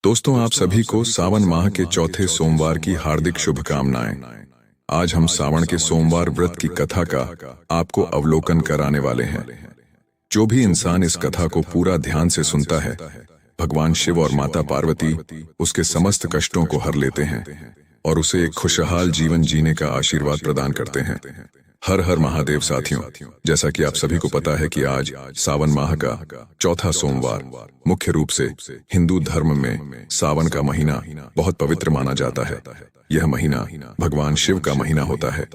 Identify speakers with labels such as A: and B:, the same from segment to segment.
A: दोस्तों, आप सभी को सावन माह के चौथे सोमवार की हार्दिक शुभकामनाएं। आज हम सावन के सोमवार व्रत की कथा का आपको अवलोकन कराने वाले हैं। जो भी इंसान इस कथा को पूरा ध्यान से सुनता है, भगवान शिव और माता पार्वती उसके समस्त कष्टों को हर लेते हैं और उसे एक खुशहाल जीवन जीने का आशीर्वाद प्रदान करते हैं। हर हर महादेव साथियों, जैसा कि आप सभी को पता है कि आज सावन माह का चौथा सोमवार, मुख्य रूप से हिंदू धर्म में सावन का महीना बहुत पवित्र माना जाता है। यह महीना भगवान शिव का महीना होता है।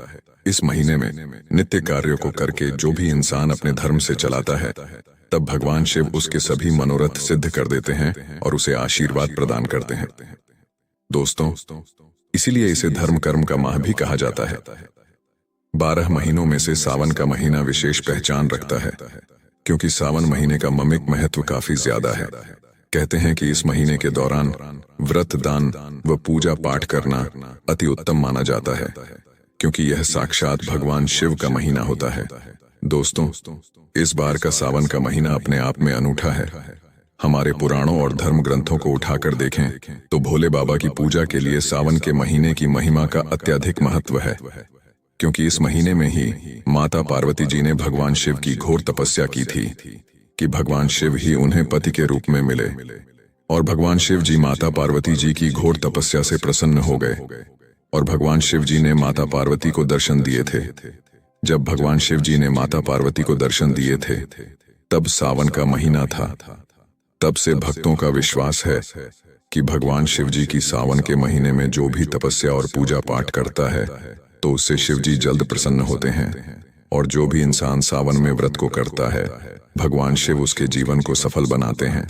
A: इस महीने में नित्य कार्यों को करके जो भी इंसान अपने धर्म से चलाता है, तब भगवान शिव उसके सभी मनोरथ सिद्ध कर देते हैं और उसे आशीर्वाद प्रदान करते हैं। दोस्तों, इसीलिए इसे धर्म कर्म का माह भी कहा जाता है। 12 महीनों में से सावन का महीना विशेष पहचान रखता है, क्योंकि सावन महीने का ममिक महत्व काफी ज्यादा है। कहते हैं कि इस महीने के दौरान व्रत, दान व पूजा पाठ करना अति उत्तम माना जाता है, क्योंकि यह साक्षात भगवान शिव का महीना होता है। दोस्तों, इस बार का सावन का महीना अपने आप में अनूठा है। हमारे पुराणों और धर्म ग्रंथों को उठाकर देखें तो भोले बाबा की पूजा के लिए सावन के महीने की महिमा का अत्यधिक महत्व है, क्योंकि इस महीने में ही माता पार्वती जी ने भगवान शिव की घोर तपस्या की थी कि भगवान शिव ही उन्हें पति के रूप में मिले, और भगवान शिव जी माता पार्वती जी की घोर तपस्या से प्रसन्न हो गए और भगवान शिव जी ने माता पार्वती को दर्शन दिए थे। जब भगवान शिव जी ने माता पार्वती को दर्शन दिए थे, तब सावन का महीना था। तब से भक्तों का विश्वास है कि भगवान शिव जी की सावन के महीने में जो भी तपस्या और पूजा पाठ करता है, तो उससे शिव जी जल्द प्रसन्न होते हैं, और जो भी इंसान सावन में व्रत को करता है, भगवान शिव उसके जीवन को सफल बनाते हैं।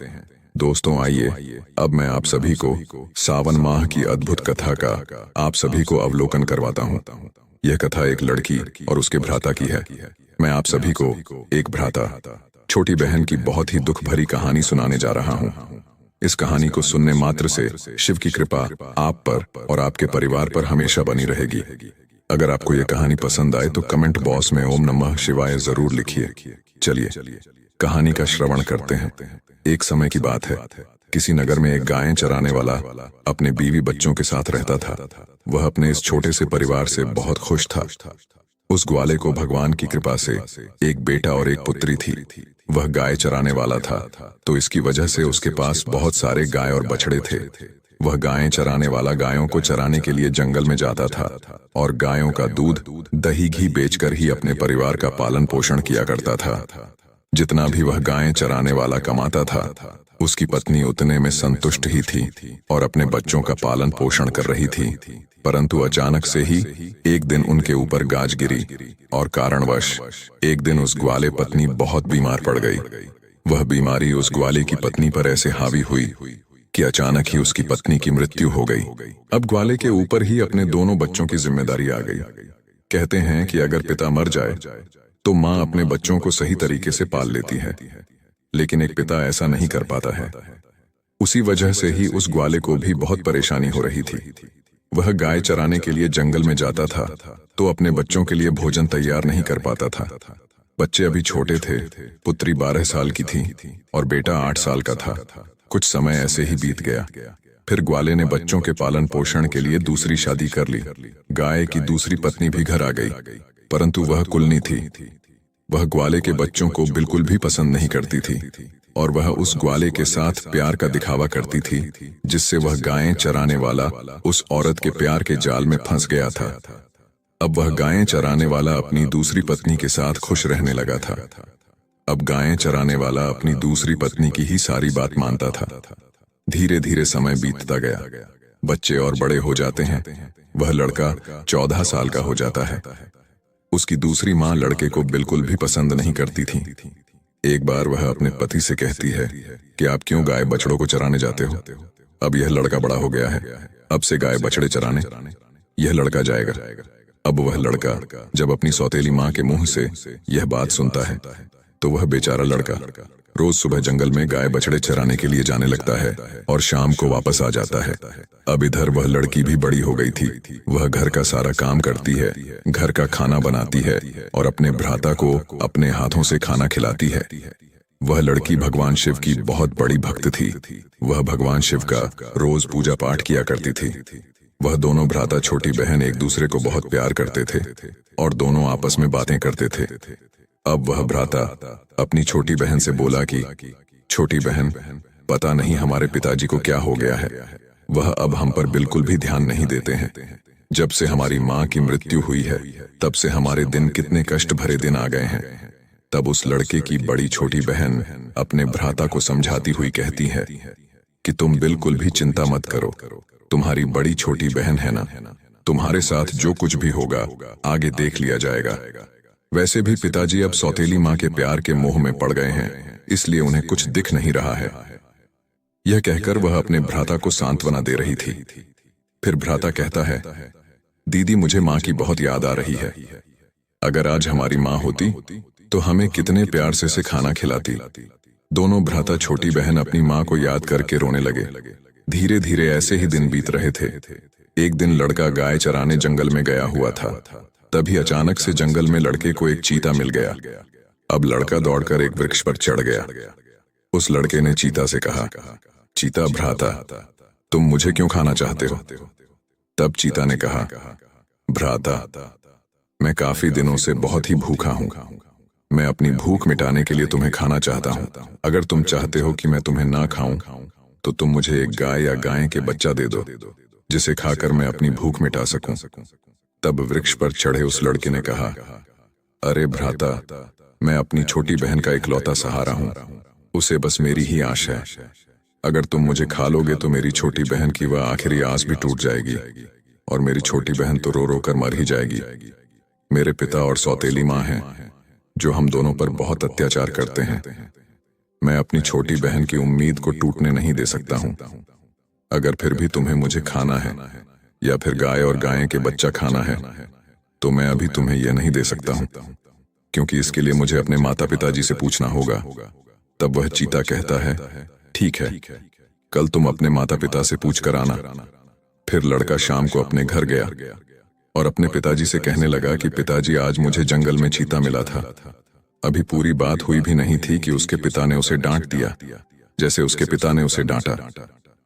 A: दोस्तों, आइए अब मैं आप सभी को सावन माह की अद्भुत कथा का आप सभी को अवलोकन करवाता हूँ। यह कथा एक लड़की और उसके भ्राता की है। मैं आप सभी को एक भ्राता, छोटी बहन की बहुत ही दुख भरी कहानी सुनाने जा रहा हूँ। इस कहानी को सुनने मात्र से शिव की कृपा आप पर और आपके परिवार पर हमेशा बनी रहेगी। अगर आपको यह कहानी पसंद आए तो कमेंट बॉक्स में ओम नमः शिवाय जरूर लिखिए। चलिए कहानी का श्रवण करते हैं। एक समय की बात है, किसी नगर में एक गायें चराने वाला अपने बीवी बच्चों के साथ रहता था। वह अपने इस छोटे से परिवार से बहुत खुश था। उस ग्वाले को भगवान की कृपा से एक बेटा और एक पुत्री थी। वह गाय चराने वाला था, तो इसकी वजह से उसके पास बहुत सारे गाय और बछड़े थे। वह गायें चराने वाला गायों को चराने के लिए जंगल में जाता था और गायों का दूध, दही, घी बेचकर ही अपने परिवार का पालन पोषण किया करता था। जितना भी वह गायें चराने वाला कमाता था, उसकी पत्नी उतने में संतुष्ट ही थी और अपने बच्चों का पालन पोषण कर रही थी। परंतु अचानक से ही एक दिन उनके ऊपर गाज गिरी और कारणवश एक दिन उस ग्वाले पत्नी बहुत बीमार पड़ गई। वह बीमारी उस ग्वाले की पत्नी पर ऐसे हावी हुई कि अचानक ही उसकी पत्नी की मृत्यु हो गई। अब ग्वाले के ऊपर ही अपने दोनों बच्चों की जिम्मेदारी आ गई। कहते हैं कि अगर पिता मर जाए तो माँ अपने बच्चों को सही तरीके से पाल लेती है, लेकिन एक पिता ऐसा नहीं कर पाता है। उसी वजह से ही उस ग्वाले को भी बहुत परेशानी हो रही थी। वह गाय चराने के लिए जंगल में जाता था तो अपने बच्चों के लिए भोजन तैयार नहीं कर पाता था। बच्चे अभी छोटे थे। पुत्री 12 साल की थी और बेटा 8 साल का था। कुछ समय ऐसे ही बीत गया। फिर ग्वाले ने बच्चों के पालन पोषण के लिए दूसरी शादी कर ली। गाय की दूसरी पत्नी भी घर आ गई, परंतु वह कुलनी थी। वह ग्वाले के बच्चों को बिल्कुल भी पसंद नहीं करती थी और वह उस ग्वाले के साथ प्यार का दिखावा करती थी, जिससे वह गायें चराने वाला उस औरत के प्यार के जाल में फंस गया था। अब वह गायें चराने वाला अपनी दूसरी पत्नी के साथ खुश रहने लगा था। अब गायें चराने वाला अपनी दूसरी पत्नी की ही सारी बात मानता था। धीरे धीरे समय बीतता गया। बच्चे और बड़े हो जाते हैं। वह लड़का 14 साल का हो जाता है। उसकी दूसरी माँ लड़के को बिल्कुल भी पसंद नहीं करती थी। एक बार वह अपने पति से कहती है कि आप क्यों गाय बछड़ों को चराने जाते हो? अब यह लड़का बड़ा हो गया है, अब से गाय बछड़े चराने यह लड़का जाएगा। अब वह लड़का जब अपनी सौतेली माँ के मुंह से यह बात सुनता है, तो वह बेचारा लड़का रोज सुबह जंगल में गाय बछड़े चराने के लिए जाने लगता है और शाम को वापस आ जाता है। अब इधर वह लड़की भी बड़ी हो गई थी। वह घर का सारा काम करती है, घर का खाना बनाती है और अपने भ्राता को अपने हाथों से खाना खिलाती है। वह लड़की भगवान शिव की बहुत बड़ी भक्त थी। वह भगवान शिव का रोज पूजा पाठ किया करती थी। वह दोनों भ्राता छोटी बहन एक दूसरे को बहुत प्यार करते थे और दोनों आपस में बातें करते थे। अब वह भ्राता अपनी छोटी बहन से बोला कि छोटी बहन, पता नहीं हमारे पिताजी को क्या हो गया है। वह अब हम पर बिल्कुल भी ध्यान नहीं देते हैं। जब से हमारी माँ की मृत्यु हुई है तब से हमारे दिन कितने कष्ट भरे दिन आ गए हैं। तब उस लड़के की बड़ी छोटी बहन अपने भ्राता को समझाती हुई कहती है कि तुम बिल्कुल भी चिंता मत करो, तुम्हारी बड़ी छोटी बहन है ना, तुम्हारे साथ जो कुछ भी होगा आगे देख लिया जाएगा। वैसे भी पिताजी अब सौतेली माँ के प्यार के मोह में पड़ गए हैं, इसलिए उन्हें कुछ दिख नहीं रहा है। यह कहकर वह अपने भ्राता को सांत्वना दे रही थी। फिर भ्राता कहता है, दीदी मुझे माँ की बहुत याद आ रही है। अगर आज हमारी माँ होती तो हमें कितने प्यार से इसे खाना खिलाती। दोनों भ्राता छोटी बहन अपनी माँ को याद करके रोने लगे। धीरे धीरे ऐसे ही दिन बीत रहे थे। एक दिन लड़का गाय चराने जंगल में गया हुआ था। तभी अचानक से जंगल में लड़के को एक चीता मिल गया। अब लड़का दौड़कर एक वृक्ष पर चढ़ गया। उस लड़के ने चीता से कहा, चीता भ्राता, तुम मुझे क्यों खाना चाहते हो? तब चीता ने कहा, भ्राता, मैं काफी दिनों से बहुत ही भूखा हूं। मैं अपनी भूख मिटाने के लिए तुम्हें खाना चाहता हूं। अगर तुम चाहते हो कि मैं तुम्हें ना खाऊं तो तुम मुझे एक गाय या गाय के बच्चा दे दो, जिसे खाकर मैं अपनी भूख मिटा सकूं। तब वृक्ष पर चढ़े उस लड़के ने कहा, अरे भ्राता, मैं अपनी छोटी बहन का इकलौता सहारा हूं, उसे बस मेरी ही आश है। अगर तुम मुझे खा लोगे तो मेरी छोटी बहन की वह आखिरी आस भी टूट जाएगी और मेरी छोटी बहन तो रो रो कर मर ही जाएगी। मेरे पिता और सौतेली माँ हैं जो हम दोनों पर बहुत अत्याचार करते हैं। मैं अपनी छोटी बहन की उम्मीद को टूटने नहीं दे सकता हूं। अगर फिर भी तुम्हें मुझे खाना है या फिर गाय और गाय के बच्चा खाना है तो मैं अभी तुम्हें यह नहीं दे सकता हूं, क्योंकि इसके लिए मुझे अपने माता पिताजी से पूछना होगा। तब वह चीता कहता है, ठीक है, कल तुम अपने माता पिता से पूछ कर आना। फिर लड़का शाम को अपने घर गया और अपने पिताजी से कहने लगा कि पिताजी, आज मुझे जंगल में चीता मिला था। अभी पूरी बात हुई भी नहीं थी कि उसके पिता ने उसे डांट दिया। जैसे उसके पिता ने उसे डांटा,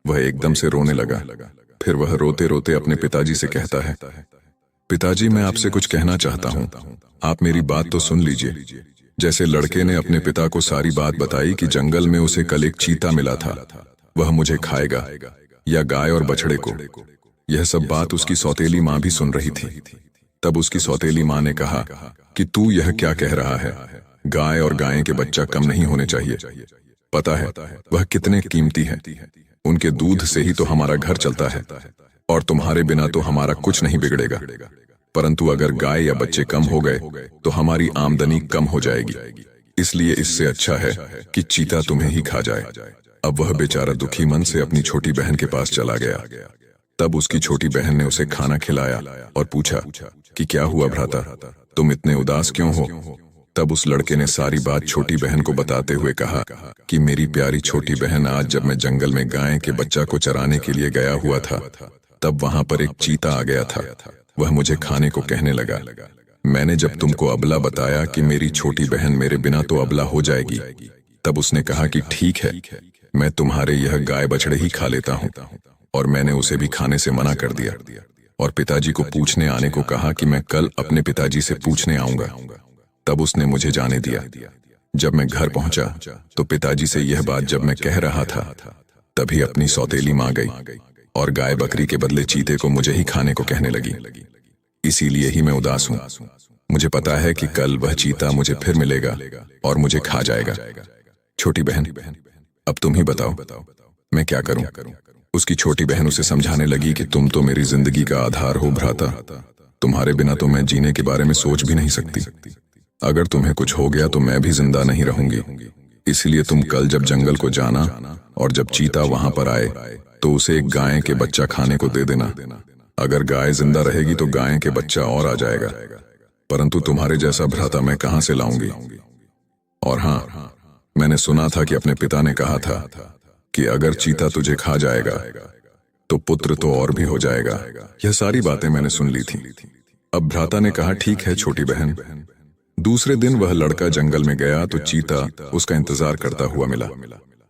A: वह एकदम से रोने लगा। फिर वह रोते रोते अपने पिताजी से कहता है, पिताजी, मैं आपसे कुछ कहना चाहता हूँ, आप मेरी बात तो सुन लीजिए। जैसे लड़के ने अपने पिता को सारी बात बताई कि जंगल में उसे कल एक चीता मिला था, वह मुझे खाएगा, या गाय और बछड़े को। यह सब बात उसकी सौतेली माँ भी सुन रही थी। तब उसकी सौतेली माँ ने कहा कि तू यह क्या कह रहा है? गाय और गाय के बच्चा कम नहीं होने चाहिए। पता है वह कितने कीमती है, उनके दूध से ही तो हमारा घर चलता है, और तुम्हारे बिना तो हमारा कुछ नहीं बिगड़ेगा। परंतु अगर गाय या बच्चे कम हो गए तो हमारी आमदनी कम हो जाएगी। इसलिए इससे अच्छा है कि चीता तुम्हें ही खा जाए। अब वह बेचारा दुखी मन से अपनी छोटी बहन के पास चला गया। तब उसकी छोटी बहन ने उसे खाना खिलाया और पूछा कि क्या हुआ भ्राता, तुम इतने उदास क्यों हो? तब उस लड़के ने सारी बात छोटी बहन को बताते हुए कहा कि मेरी प्यारी छोटी बहन, आज जब मैं जंगल में गाय के बच्चा को चराने के लिए गया हुआ था, तब वहां पर एक चीता आ गया था। वह मुझे खाने को कहने लगा। मैंने जब तुमको अबला बताया कि मेरी छोटी बहन मेरे बिना तो अबला हो जाएगी, तब उसने कहा कि ठीक है, मैं तुम्हारे यह गाय बछड़े ही खा लेता हूँ। और मैंने उसे भी खाने से मना कर दिया और पिताजी को पूछने आने को कहा कि मैं कल अपने पिताजी से पूछने आऊंगा। तब उसने मुझे जाने दिया। जब मैं घर पहुंचा तो पिताजी से यह बात जब मैं कह रहा था, तभी अपनी सौतेली माँ गई और गाय बकरी के बदले चीते को मुझे ही खाने को कहने लगी। इसीलिए ही मैं उदास हूँ। मुझे पता है कि कल वह चीता मुझे फिर मिलेगा और मुझे खा जाएगा। छोटी बहन, अब तुम ही बताओ मैं क्या करूं? उसकी छोटी बहन उसे समझाने लगी कि तुम तो मेरी जिंदगी का आधार हो भ्राता, तुम्हारे बिना तो मैं जीने के बारे में सोच भी नहीं सकती। अगर तुम्हें कुछ हो गया तो मैं भी जिंदा नहीं रहूंगी। इसलिए तुम कल जब जंगल को जाना और जब चीता वहां पर आए तो उसे एक गाय के बच्चा खाने को दे देना। अगर गाय जिंदा रहेगी तो गाय के बच्चा और आ जाएगा, परंतु तुम्हारे जैसा भ्राता मैं कहां से लाऊंगी? और हाँ, मैंने सुना था कि अपने पिता ने कहा था कि अगर चीता तुझे खा जाएगा तो पुत्र तो और भी हो जाएगा। यह सारी बातें मैंने सुन ली थी। अब भ्राता ने कहा, ठीक है छोटी बहन, दूसरे दिन वह लड़का जंगल में गया तो चीता उसका इंतजार करता हुआ मिला।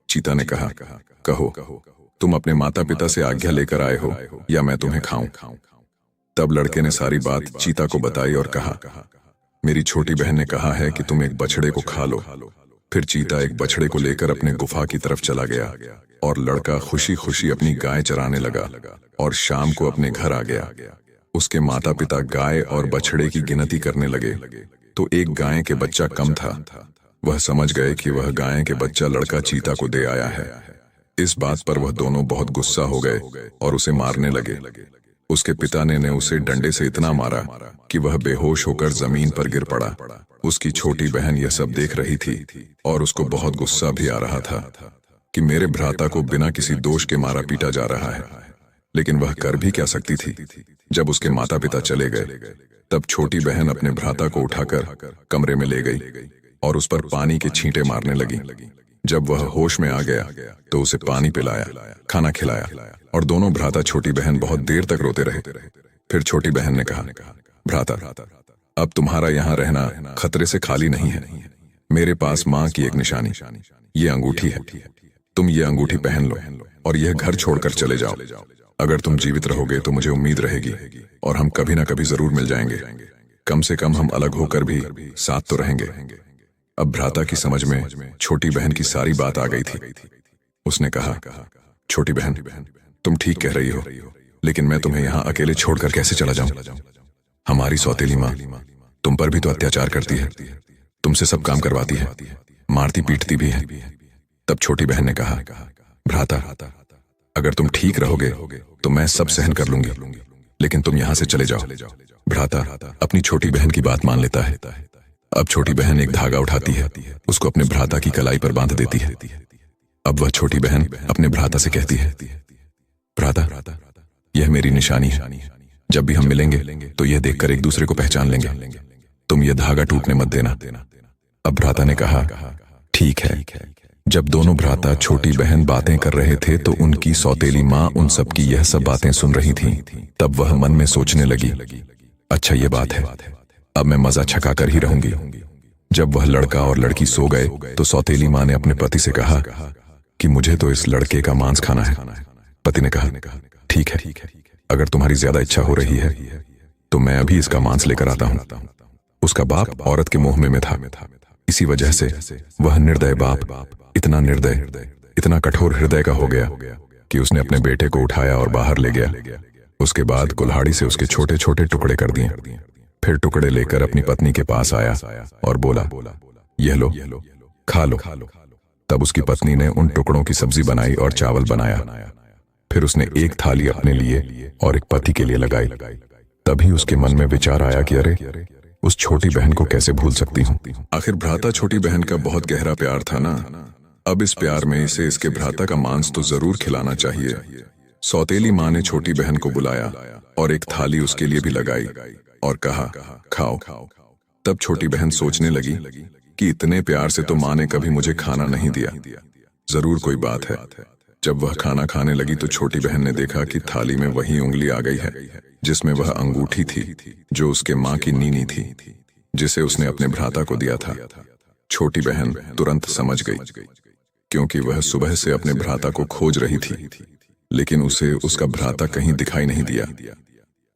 A: चीता ने कहा, कहो, तुम अपने माता पिता से आज्ञा लेकर आए हो या मैं तुम्हें खाऊं? तब लड़के ने सारी बात चीता को बताई और कहा, मेरी छोटी बहन ने कहा है कि तुम एक बछड़े को खा लो। फिर चीता एक बछड़े को लेकर अपने गुफा की तरफ चला गया और लड़का खुशी खुशी अपनी गाय चराने लगा और शाम को अपने घर आ गया। उसके माता पिता गाय और बछड़े की गिनती करने लगे तो एक गाय के बच्चा कम था। वह समझ गए कि वह गाय के बच्चा लड़का चीता को दे आया है। इस बात पर वह दोनों बहुत गुस्सा हो गए और उसे मारने लगे। उसके पिता ने उसे डंडे से इतना मारा कि वह बेहोश होकर जमीन पर गिर पड़ा। उसकी छोटी बहन यह सब देख रही थी और उसको बहुत गुस्सा भी आ रहा था कि मेरे भ्राता को बिना किसी दोष के मारा पीटा जा रहा है। लेकिन वह कर भी क्या सकती थी। जब उसके माता पिता चले गए तब छोटी बहन अपने भ्राता को उठाकर कमरे में ले गई और उस पर पानी के छींटे मारने लगी। जब वह होश में आ गया तो उसे पानी पिलाया, खाना खिलाया और दोनों भ्राता छोटी बहन बहुत देर तक रोते रहे। फिर छोटी बहन ने कहा, भ्राता, अब तुम्हारा यहाँ रहना खतरे से खाली नहीं है। मेरे पास माँ की एक निशानी, ये अंगूठी है। तुम ये अंगूठी पहन लो और यह घर छोड़कर चले जाओ। अगर तुम जीवित रहोगे तो मुझे उम्मीद रहेगी और हम कभी ना कभी जरूर मिल जाएंगे। कम से कम हम अलग होकर भी साथ तो रहेंगे। अब भ्राता की समझ में छोटी बहन की सारी बात आ गई थी। उसने कहा, छोटी बहन, तुम ठीक कह रही हो, लेकिन मैं तुम्हें यहाँ अकेले छोड़कर कैसे चला जाऊं? हमारी सौतेली माँ तुम पर भी तो अत्याचार करती है, तुमसे सब काम करवाती है, मारती पीटती भी है। तब छोटी बहन ने कहा, भ्राता, अगर तुम ठीक रहोगे तो मैं सब सहन कर लूंगी, लेकिन तुम यहाँ से चले जाओ। भ्राता अपनी छोटी बहन की बात मान लेता है। अब छोटी बहन एक धागा उठाती है, उसको अपने भ्राता की कलाई पर बांध देती है। अब वह छोटी बहन अपने भ्राता से कहती है, भ्राता, यह मेरी निशानी है। जब भी हम मिलेंगे तो यह देखकर एक दूसरे को पहचान लेंगे। तुम यह धागा टूटने मत देना। अब भ्राता ने कहा, ठीक है। जब दोनों भ्राता छोटी बहन बातें कर रहे थे तो उनकी सौतेली माँ उन सब की यह सब बातें सुन रही थी। तब वह मन में सोचने लगी, अच्छा ये बात है, अब मैं मजा छका कर ही रहूंगी। जब वह लड़का और लड़की सो गए तो सौतेली माँ ने अपने पति से कहा कि मुझे तो इस लड़के का मांस खाना है। पति ने कहा, ठीक है, अगर तुम्हारी ज्यादा इच्छा हो रही है तो मैं अभी इसका मांस लेकर आता हूं। उसका बाप औरत के मोह में था। इसी वजह से वह निर्दय बाप इतना निर्दय, इतना कठोर हृदय का हो गया कि उसने अपने बेटे को उठाया और बाहर ले गया। उसके बाद कुल्हाड़ी से उसके छोटे छोटे टुकड़े कर दिए। फिर टुकड़े लेकर अपनी पत्नी के पास आया और बोला, यह लो, खा लो। तब उसकी पत्नी ने उन टुकड़ों की सब्जी बनाई और चावल बनाया। फिर उसने एक थाली अपने लिए और एक पति के लिए लगाई। तभी उसके मन में विचार आया कि अरे, उस छोटी बहन को कैसे भूल सकती हूँ। आखिर भ्राता छोटी बहन का बहुत गहरा प्यार था ना। अब इस प्यार में इसे इसके भ्राता का मांस तो जरूर खिलाना चाहिए। सौतेली माँ ने छोटी बहन को बुलाया और एक थाली उसके लिए भी लगाई और कहा, खाओ। तब छोटी बहन सोचने लगी कि इतने प्यार से तो माँ ने कभी मुझे खाना नहीं दिया, जरूर कोई बात है। जब वह खाना खाने लगी तो छोटी बहन ने देखा कि थाली में वही उंगली आ गई है जिसमें वह अंगूठी थी जो उसके माँ की नीनी थी, जिसे उसने अपने भ्राता को दिया था। छोटी बहन तुरंत समझ गई क्योंकि वह सुबह से अपने भ्राता को खोज रही थी, लेकिन उसे उसका भ्राता कहीं दिखाई नहीं दिया।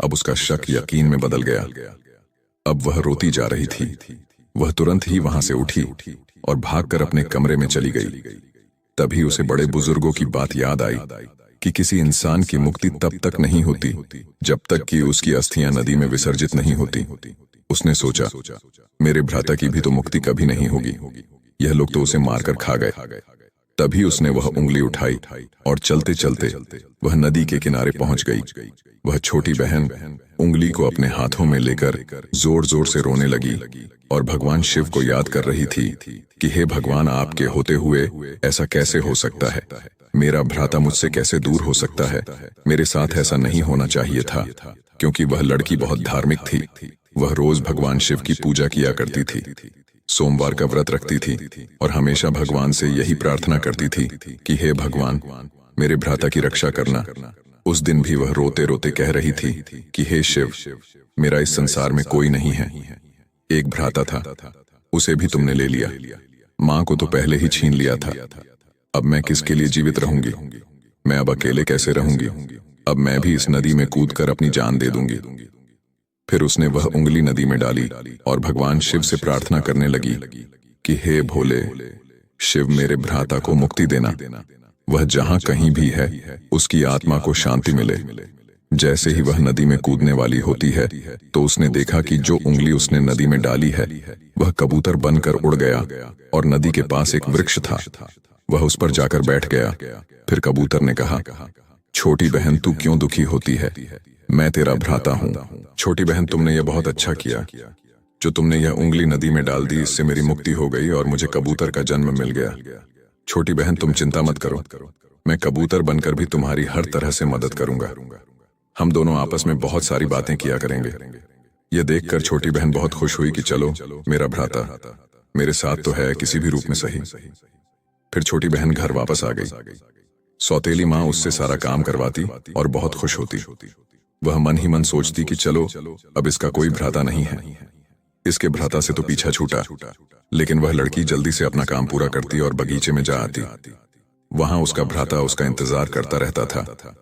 A: अब उसका शक यकीन में बदल गया। अब वह रोती जा रही थी। वह तुरंत ही वहां से उठी और भागकर अपने कमरे में चली गई। तभी उसे बड़े बुजुर्गों की बात याद आई कि किसी इंसान की मुक्ति तब तक नहीं होती जब तक कि उसकी अस्थियां नदी में विसर्जित नहीं होती। उसने सोचा, मेरे भ्राता की भी तो मुक्ति कभी नहीं होगी, यह लोग तो उसे मारकर खा गए। तभी उसने वह उंगली उठाई और चलते चलते वह नदी के किनारे पहुंच गई। वह छोटी बहन उंगली को अपने हाथों में लेकर जोर जोर से रोने लगी और भगवान शिव को याद कर रही थी कि हे भगवान, आपके होते हुए ऐसा कैसे हो सकता है? मेरा भ्राता मुझसे कैसे दूर हो सकता है? मेरे साथ ऐसा नहीं होना चाहिए था। क्योंकि वह लड़की बहुत धार्मिक थी। वह रोज भगवान शिव की पूजा किया करती थी, सोमवार का व्रत रखती थी और हमेशा भगवान से यही प्रार्थना करती थी कि हे भगवान, मेरे भ्राता की रक्षा करना। उस दिन भी वह रोते रोते कह रही थी कि हे शिव, मेरा इस संसार में कोई नहीं है। एक भ्राता था, उसे भी तुमने ले लिया। माँ को तो पहले ही छीन लिया था। अब मैं किसके लिए जीवित रहूंगी? मैं अब अकेले कैसे रहूंगी? अब मैं भी इस नदी में कूदकर अपनी जान दे दूंगी। फिर उसने वह उंगली नदी में डाली और भगवान शिव से प्रार्थना करने लगी कि हे भोले शिव, मेरे भ्राता को मुक्ति देना। वह जहां कहीं भी है उसकी आत्मा को शांति मिले। जैसे ही वह नदी में कूदने वाली होती है तो उसने देखा कि जो उंगली उसने नदी में डाली है वह कबूतर बनकर उड़ गया और नदी के पास एक वृक्ष था, वह उस पर जाकर बैठ गया। फिर कबूतर ने कहा, छोटी बहन तू क्यों दुखी होती है? मैं तेरा भ्राता हूं। छोटी बहन, तुमने यह बहुत अच्छा किया जो तुमने यह उंगली नदी में डाल दी। इससे मेरी मुक्ति हो गई और मुझे कबूतर का जन्म मिल गया। छोटी बहन, तुम चिंता मत करो, मैं कबूतर बनकर भी तुम्हारी हर तरह से मदद करूंगा। हम दोनों आपस में बहुत सारी बातें किया करेंगे। यह देखकर छोटी बहन बहुत खुश हुई कि चलो, मेरा भ्राता मेरे साथ तो है, किसी भी रूप में सही। फिर छोटी बहन घर वापस आ गई। सौतेली माँ उससे सारा काम करवाती और बहुत खुश होती। वह मन ही मन सोचती कि चलो, अब इसका कोई भ्राता नहीं है, इसके भ्राता से तो पीछा छूटा। लेकिन वह लड़की जल्दी से अपना काम पूरा करती और बगीचे में जा आती। वहां उसका भ्राता उसका इंतजार करता रहता था।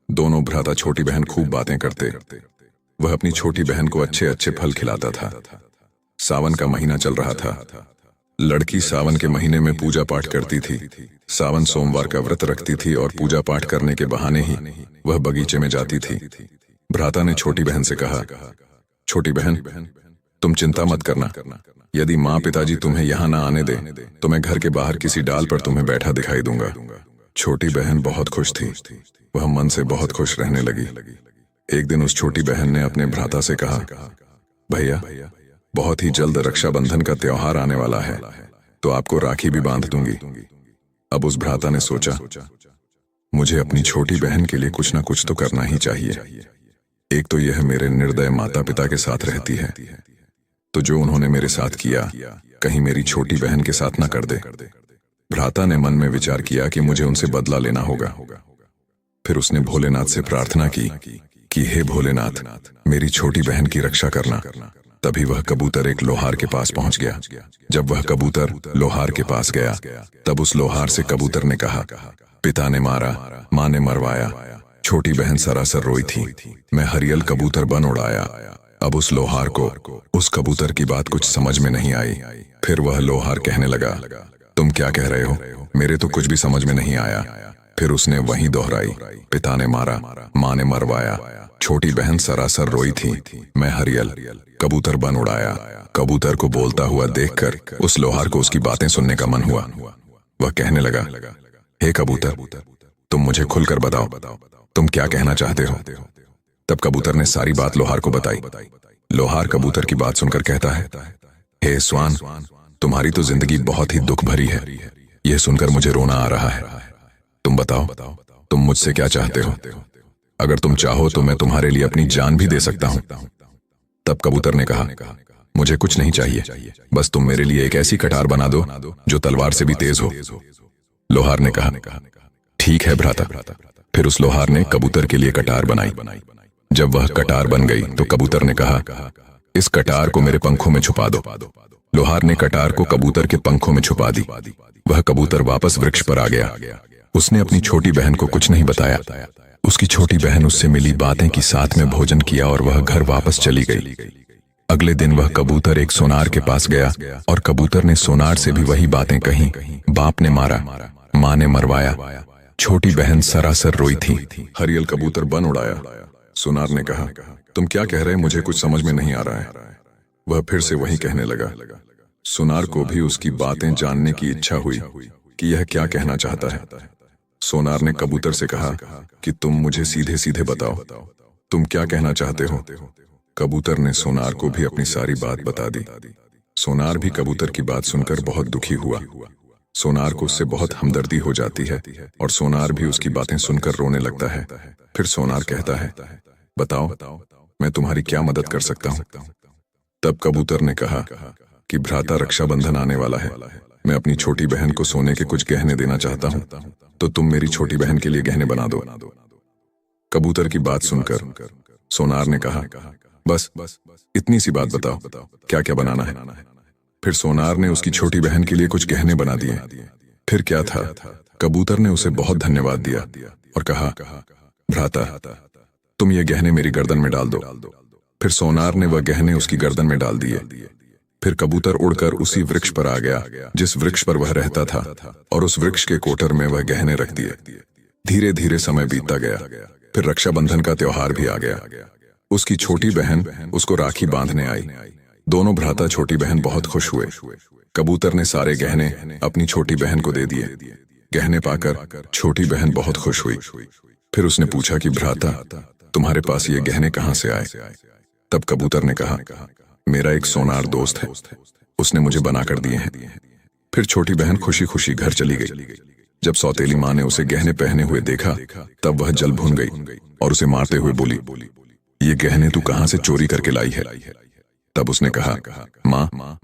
A: दोनों भ्राता छोटी बहन खूब बातें करते। वह अपनी छोटी बहन को अच्छे अच्छे फल खिलाता था। सावन का महीना चल रहा था। लड़की सावन के महीने में पूजा पाठ करती थी। सावन सोमवार का व्रत रखती थी और पूजा पाठ करने के बहाने ही वह बगीचे में जाती थी। भ्राता ने छोटी बहन से कहा, छोटी बहन, तुम चिंता मत करना। यदि माँ पिताजी तुम्हें यहाँ ना आने दे तो मैं घर के बाहर किसी डाल पर तुम्हें बैठा दिखाई दूंगा। छोटी बहन बहुत खुश थी। वह मन से बहुत खुश रहने लगी। एक दिन उस छोटी बहन ने अपने भ्राता से कहा, भैया, बहुत ही जल्द रक्षाबंधन का त्योहार आने वाला है, तो आपको राखी भी बांध दूंगी। अब उस भ्राता ने सोचा, मुझे अपनी छोटी बहन के लिए कुछ ना कुछ तो करना ही चाहिए। एक तो यह मेरे निर्दय माता पिता के साथ रहती है, तो जो उन्होंने मेरे साथ किया कहीं मेरी छोटी बहन के साथ ना कर दे। भ्राता ने मन में विचार किया कि मुझे उनसे बदला लेना होगा। फिर उसने भोलेनाथ से प्रार्थना की कि हे भोलेनाथ, मेरी छोटी बहन की रक्षा करना। तभी वह कबूतर एक लोहार के पास पहुंच गया। जब वह कबूतर लोहार के पास गया तब उस लोहार से कबूतर ने कहा, पिता ने मारा, माँ ने मरवाया, छोटी बहन सरासर रोई थी, मैं हरियल कबूतर बन उड़ाया। अब उस लोहार को उस कबूतर की बात कुछ समझ में नहीं आई। फिर वह लोहार कहने लगा, तुम क्या कह रहे हो? मेरे तो कुछ भी समझ में नहीं आया। फिर उसने वही दोहराई, पिता ने मारा, माँ ने मरवाया, छोटी बहन सरासर रोई थी, मैं हरियल कबूतर बन उड़ाया। कबूतर को बोलता हुआ देखकर उस लोहार को उसकी बातें सुनने का मन हुआ। वह कहने लगा, हे कबूतर, तुम मुझे खुलकर बताओ, तुम क्या कहना चाहते हो? तब कबूतर ने सारी बात लोहार को बताई। लोहार कबूतर की बात सुनकर कहता है, हे स्वान, तुम्हारी तो जिंदगी बहुत ही दुख भरी है। यह सुनकर मुझे रोना आ रहा है। तुम बताओ, तुम मुझसे क्या चाहते हो? अगर तुम चाहो तो मैं तुम्हारे लिए अपनी जान भी दे सकता हूं। तब कबूतर ने कहा, मुझे कुछ नहीं चाहिए, बस तुम मेरे लिए एक ऐसी कटार बना दो जो तलवार से भी तेज हो। लोहार ने कहा, ठीक है भ्राता। फिर उस लोहार ने कबूतर के लिए कटार बनाई। जब वह कटार बन गई तो कबूतर ने कहा, इस कटार को मेरे पंखों में छुपा दो। लोहार ने कटार को कबूतर के पंखों में छुपा दी। वह कबूतर वापस वृक्ष पर आ गया। उसने अपनी छोटी बहन को कुछ नहीं बताया। उसकी छोटी बहन उससे मिली बातें की, साथ में भोजन किया और वह घर वापस चली गई। अगले दिन वह कबूतर एक सोनार के पास गया और कबूतर ने सोनार से भी वही बातें कही। बाप ने मारा, माँ ने मरवाया, छोटी बहन सरासर रोई थी, हरियल कबूतर बन उड़ाया। सोनार ने कहा, तुम क्या कह रहे? मुझे कुछ समझ में नहीं आ रहा है। वह फिर से वही कहने लगा। सोनार को भी उसकी बातें जानने की इच्छा हुई कि यह क्या कहना चाहता है। सोनार ने कबूतर से कहा कि तुम मुझे सीधे सीधे बताओ, तुम क्या कहना चाहते हो? कबूतर ने सोनार को भी अपनी सारी बात बता दी। सोनार भी कबूतर की बात सुनकर बहुत दुखी हुआ। सोनार को उससे बहुत हमदर्दी हो जाती है और सोनार भी उसकी बातें सुनकर रोने लगता है। फिर सोनार कहता है, बताओ, मैं तुम्हारी क्या मदद कर सकता हूँ? तब कबूतर ने कहा कि भ्राता, रक्षाबंधन आने वाला है, मैं अपनी छोटी बहन को सोने के कुछ गहने देना चाहता हूँ, तो तुम मेरी छोटी बहन के लिए गहने बना दो। कबूतर की बात सुनकर सोनार ने कहा, बस इतनी सी बात बताओ, क्या क्या बनाना है। फिर सोनार ने उसकी छोटी बहन के लिए कुछ गहने बना दिए। फिर क्या था, कबूतर ने उसे बहुत धन्यवाद दिया और कहा, भ्राता तुम ये गहने मेरी गर्दन में डाल दो। फिर सोनार ने वह गहने उसकी गर्दन में डाल दिए। फिर कबूतर उड़कर उसी वृक्ष पर आ गया जिस वृक्ष पर वह रहता था, और उस वृक्ष के कोटर में वह गहने रख दिए। धीरे धीरे समय बीतता गया। फिर रक्षाबंधन का त्योहार भी आ गया। उसकी छोटी बहन उसको राखी बांधने आई। दोनों भ्राता छोटी बहन बहुत खुश हुए। कबूतर ने सारे गहने अपनी छोटी बहन को दे दिए। गहने पाकर छोटी बहन बहुत खुश हुई। फिर उसने पूछा कि भ्राता तुम्हारे पास ये गहने कहां से आए। तब कबूतर ने कहा, मेरा एक सोनार दोस्त है, उसने मुझे बनाकर दिए हैं। फिर छोटी बहन खुशी खुशी घर चली गई। जब सौतेली माँ ने उसे गहने पहने हुए देखा तब वह जल भून गई और उसे मारते हुए बोली, ये गहने तू कहां से चोरी करके लाई है। तब उसने कहा, माँ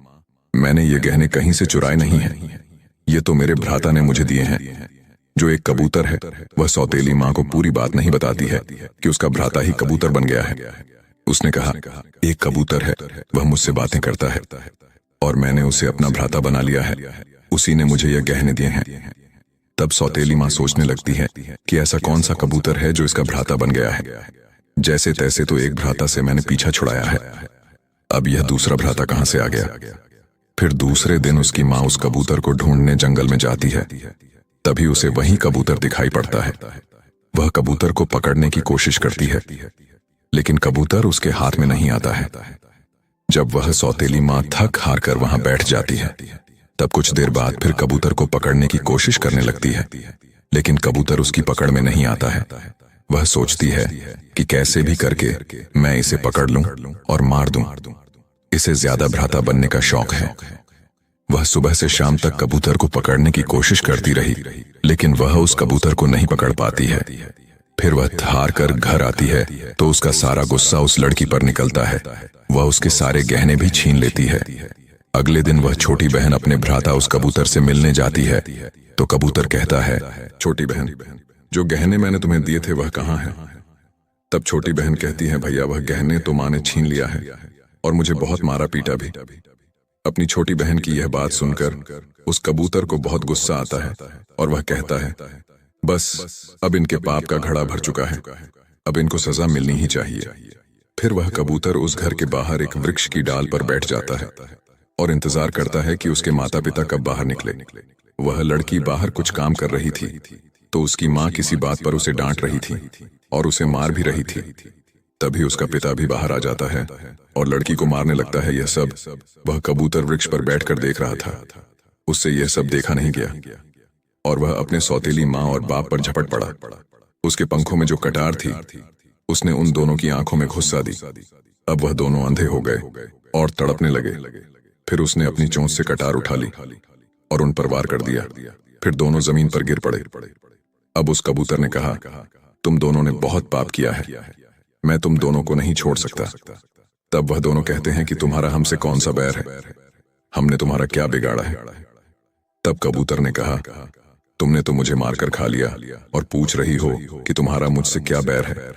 A: मैंने ये गहने कहीं से चुराए नहीं हैं, ये तो मेरे भ्राता ने मुझे दिए हैं। जो एक कबूतर है वह सौतेली माँ को पूरी बात नहीं बताती है कि उसका भ्राता ही कबूतर बन गया है। उसने कहा, एक कबूतर है, वह मुझसे बातें करता है और मैंने उसे अपना भ्राता बना लिया है, उसी ने मुझे यह गहने दिए हैं। तब सौतेली माँ सोचने लगती है कि ऐसा कौन सा कबूतर है जो इसका भ्राता बन गया है। जैसे तैसे तो एक भ्राता से मैंने पीछा छुड़ाया है, अब यह दूसरा भ्राता कहां से आ गया। फिर दूसरे दिन उसकी माँ उस कबूतर को ढूंढने जंगल में जाती है। तभी उसे वही कबूतर दिखाई पड़ता है। वह कबूतर को पकड़ने की कोशिश करती है, लेकिन कबूतर उसके हाथ में नहीं आता है। जब वह सौतेली माँ थक हार कर वहां बैठ जाती है, तब कुछ देर बाद फिर कबूतर को पकड़ने की कोशिश करने लगती है, लेकिन कबूतर उसकी पकड़ में नहीं आता है। वह सोचती है कि कैसे भी करके मैं इसे पकड़ लूं और मार दूं। इसे ज्यादा भ्राता बनने का शौक है। वह सुबह से शाम तक कबूतर को पकड़ने की कोशिश करती रही, लेकिन वह उस कबूतर को नहीं पकड़ पाती है। फिर वह हार कर घर आती है तो उसका सारा गुस्सा उस लड़की पर निकलता है। वह उसके सारे गहने भी छीन लेती है। अगले दिन वह छोटी बहन अपने भ्राता उस कबूतर से मिलने जाती है तो कबूतर कहता है, छोटी बहन जो गहने मैंने तुम्हें दिए थे वह कहाँ हैं? तब छोटी बहन कहती है, भैया वह गहने तो माँ ने छीन लिया है और मुझे बहुत मारा पीटा भी। अपनी छोटी बहन की यह बात सुनकर उस कबूतर को बहुत गुस्सा आता है और वह कहता है, बस अब इनके पाप का घड़ा भर चुका है, अब इनको सजा मिलनी ही चाहिए। फिर वह कबूतर उस घर के बाहर एक वृक्ष की डाल पर बैठ जाता है और इंतजार करता है कि उसके माता पिता कब बाहर निकले। वह लड़की बाहर कुछ काम कर रही थी तो उसकी माँ किसी बात पर उसे डांट रही थी और उसे मार भी रही थी। तभी उसका पिता भी बाहर आ जाता है और लड़की को मारने लगता है। यह सब वह कबूतर वृक्ष पर बैठकर देख रहा था। उससे यह सब देखा नहीं गया और वह अपने सौतेली माँ और बाप पर झपट पड़ा। उसके पंखों में जो कटार थी उसने उन दोनों की आंखों में घुसा दी। अब वह दोनों अंधे हो गए और तड़पने लगे। फिर उसने अपनी चोंच से कटार उठा ली और उन पर वार कर दिया। फिर दोनों जमीन पर गिर पड़े। अब उस कबूतर ने कहा, तुम दोनों ने बहुत पाप किया है, मैं तुम दोनों को नहीं छोड़ सकता। तब वह दोनों कहते हैं कि तुम्हारा हमसे कौन सा बैर है, हमने तुम्हारा क्या बिगाड़ा है। तब कबूतर ने कहा, तुमने तो मुझे मारकर खा लिया और पूछ रही हो कि तुम्हारा मुझसे क्या बैर है।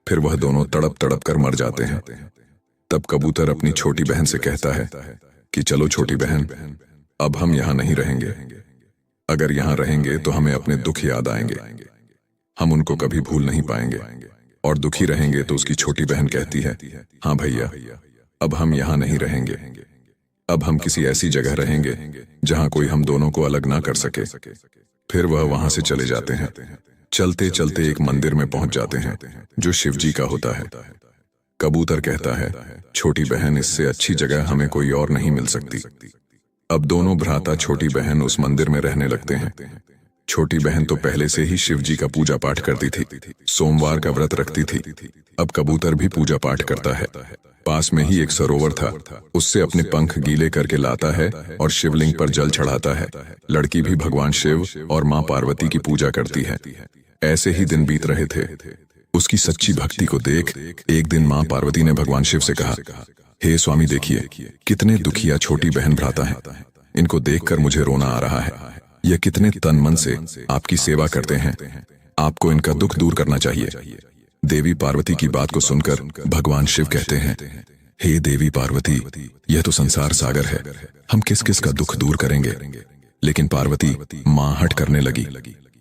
A: फिर वह दोनों तड़प तड़प कर मर जाते हैं। तब कबूतर अपनी छोटी बहन से कहता है कि चलो छोटी बहन, अब हम यहाँ नहीं रहेंगे। अगर यहाँ रहेंगे तो हमें अपने दुख याद आएंगे, हम उनको कभी भूल नहीं पाएंगे और दुखी रहेंगे। तो उसकी छोटी बहन कहती है, हाँ भैया, अब हम यहाँ नहीं रहेंगे, अब हम किसी ऐसी जगह रहेंगे जहाँ कोई हम दोनों को अलग ना कर सके। फिर वह वहां से चले जाते हैं। चलते चलते एक मंदिर में पहुंच जाते हैं जो शिव जी का होता है। कबूतर कहता है, छोटी बहन, इससे अच्छी जगह हमें कोई और नहीं मिल सकती। अब दोनों भ्राता छोटी बहन उस मंदिर में रहने लगते हैं। छोटी बहन तो पहले से ही शिव जी का पूजा पाठ करती थी, सोमवार का व्रत रखती थी। अब कबूतर भी पूजा पाठ करता है। पास में ही एक सरोवर था, उससे अपने पंख गीले करके लाता है और शिवलिंग पर जल चढ़ाता है। लड़की भी भगवान शिव और माँ पार्वती की पूजा करती है। ऐसे ही दिन बीत रहे थे। उसकी सच्ची भक्ति को देख एक दिन माँ पार्वती ने भगवान शिव से कहा, हे स्वामी, देखिए कितने दुखिया छोटी बहन भ्राता हैं, इनको देखकर मुझे रोना आ रहा है। ये कितने तन मन से आपकी सेवा करते हैं, आपको इनका दुख दूर करना चाहिए। देवी पार्वती की बात को सुनकर भगवान शिव कहते हैं, हे देवी पार्वती, यह तो संसार सागर है, हम किस किस का दुख दूर करेंगे। लेकिन पार्वती मां हट करने लगी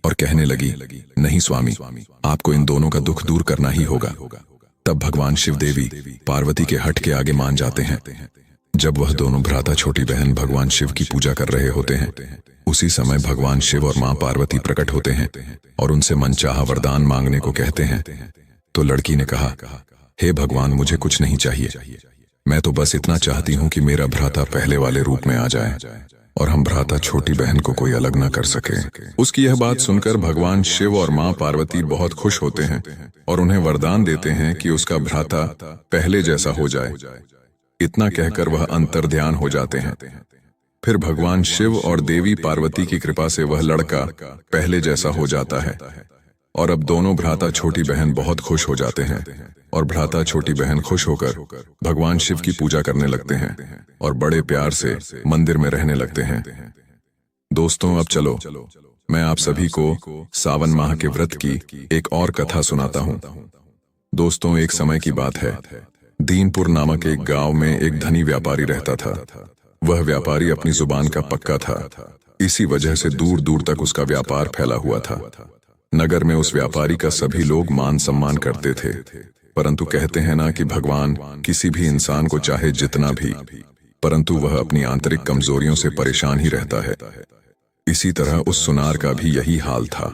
A: और कहने लगी, नहीं स्वामी, आपको इन दोनों का दुख दूर करना ही होगा। तब भगवान शिव देवी पार्वती के हट के आगे मान जाते हैं। जब वह दोनों भ्राता छोटी बहन भगवान शिव की पूजा कर रहे होते हैं, उसी समय भगवान शिव और मां पार्वती प्रकट होते हैं और उनसे मनचाहा वरदान मांगने को कहते हैं। तो लड़की ने कहा, हे भगवान, मुझे कुछ नहीं चाहिए, मैं तो बस इतना चाहती हूं कि मेरा भ्राता पहले वाले रूप में आ जाए और हम भ्राता छोटी बहन को कोई अलग न कर सके। उसकी यह बात सुनकर भगवान शिव और मां पार्वती बहुत खुश होते हैं और उन्हें वरदान देते हैं कि उसका भ्राता पहले जैसा हो जाए। इतना कहकर वह अंतर्ध्यान हो जाते हैं। फिर भगवान शिव और देवी पार्वती की कृपा से वह लड़का पहले जैसा हो जाता है और अब दोनों भ्राता छोटी बहन बहुत खुश हो जाते हैं और भ्राता छोटी बहन खुश होकर भगवान शिव की पूजा करने लगते हैं और बड़े प्यार से मंदिर में रहने लगते हैं। दोस्तों, अब चलो मैं आप सभी को सावन माह के व्रत की एक और कथा सुनाता हूँ। दोस्तों, एक समय की बात है, दीनपुर नामक एक गांव में एक धनी व्यापारी रहता था। वह व्यापारी अपनी जुबान का पक्का था, इसी वजह से दूर दूर तक उसका व्यापार फैला हुआ था। नगर में उस व्यापारी का सभी लोग मान सम्मान करते थे, परंतु कहते हैं ना कि भगवान किसी भी इंसान को चाहे जितना भी, परंतु वह अपनी आंतरिक कमजोरियों से परेशान ही रहता है। इसी तरह उस सुनार का भी यही हाल था।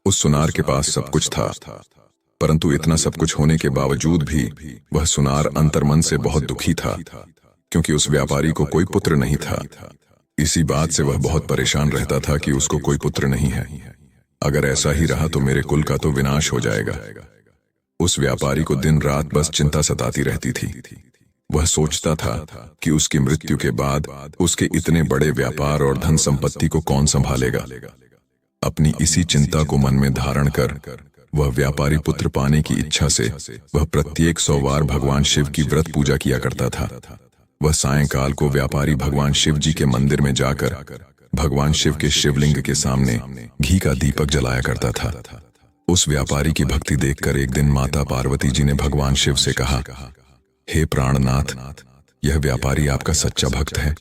A: उस सुनार के पास सब कुछ था, परंतु इतना सब कुछ होने के बावजूद भी वह सुनार अंतर्मन से बहुत दुखी था, क्योंकि उस व्यापारी को कोई पुत्र नहीं था। इसी बात से वह बहुत परेशान रहता था कि उसको कोई पुत्र नहीं है। अगर ऐसा ही रहा तो मेरे कुल का तो विनाश हो जाएगा। उस व्यापारी को दिन रात बस चिंता सताती रहती थी। वह सोचता था कि उसकी मृत्यु के बाद उसके इतने बड़े व्यापार और धन संपत्ति को कौन संभालेगा। अपनी इसी चिंता को मन में धारण कर वह व्यापारी पुत्र पाने की इच्छा से वह प्रत्येक 100 बार भगवान शिव की व्रत पूजा किया करता था। वह सायंकाल को व्यापारी भगवान शिव जी के मंदिर में जाकर भगवान शिव के शिवलिंग के सामने घी का दीपक जलाया करता था। उस व्यापारी की भक्ति देखकर एक दिन माता पार्वती जी ने भगवान शिव से कहा, हे प्राणनाथ, यह व्यापारी आपका सच्चा भक्त है।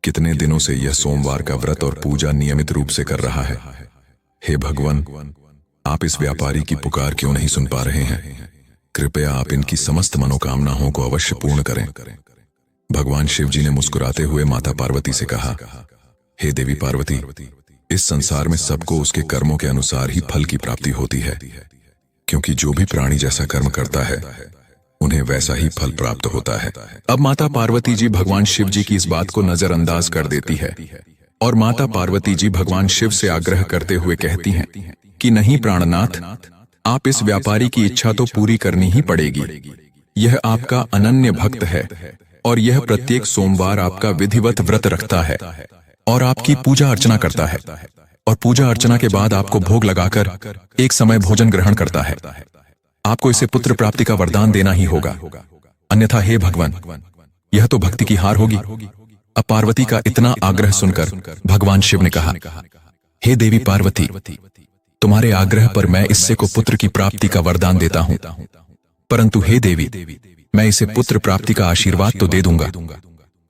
A: कितने दिनों से यह सोमवार का व्रत और पूजा नियमित रूप से कर रहा है। हे भगवान, आप इस व्यापारी की पुकार क्यों नहीं सुन पा रहे हैं? कृपया आप इनकी समस्त मनोकामनाओं को अवश्य पूर्ण करें। भगवान शिव जी ने मुस्कुराते हुए माता पार्वती से कहा, हे देवी पार्वती, इस संसार में सबको उसके कर्मों के अनुसार ही फल की प्राप्ति होती है, क्योंकि जो भी प्राणी जैसा कर्म करता है उन्हें वैसा ही फल प्राप्त होता है। अब माता पार्वती जी भगवान शिव जी की इस बात को नजरअंदाज कर देती है और माता पार्वती जी भगवान शिव से आग्रह करते हुए कहती हैं कि नहीं प्राणनाथ, आप इस व्यापारी की इच्छा तो पूरी करनी ही पड़ेगी। यह आपका अनन्य भक्त है और यह प्रत्येक सोमवार आपका विधिवत व्रत रखता है और आपकी पूजा अर्चना करता है और पूजा अर्चना के बाद आपको भोग लगाकर एक समय भोजन ग्रहण करता है। आपको इसे पुत्र प्राप्ति का वरदान देना ही होगा, अन्यथा हे भगवान, यह तो भक्ति की हार होगी। अब पार्वती का इतना आग्रह सुनकर भगवान शिव ने कहा, हे देवी पार्वती, तुम्हारे आग्रह पर मैं इससे को पुत्र की प्राप्ति का वरदान देता हूं, परंतु हे देवी, मैं इसे पुत्र प्राप्ति का आशीर्वाद तो दे दूंगा,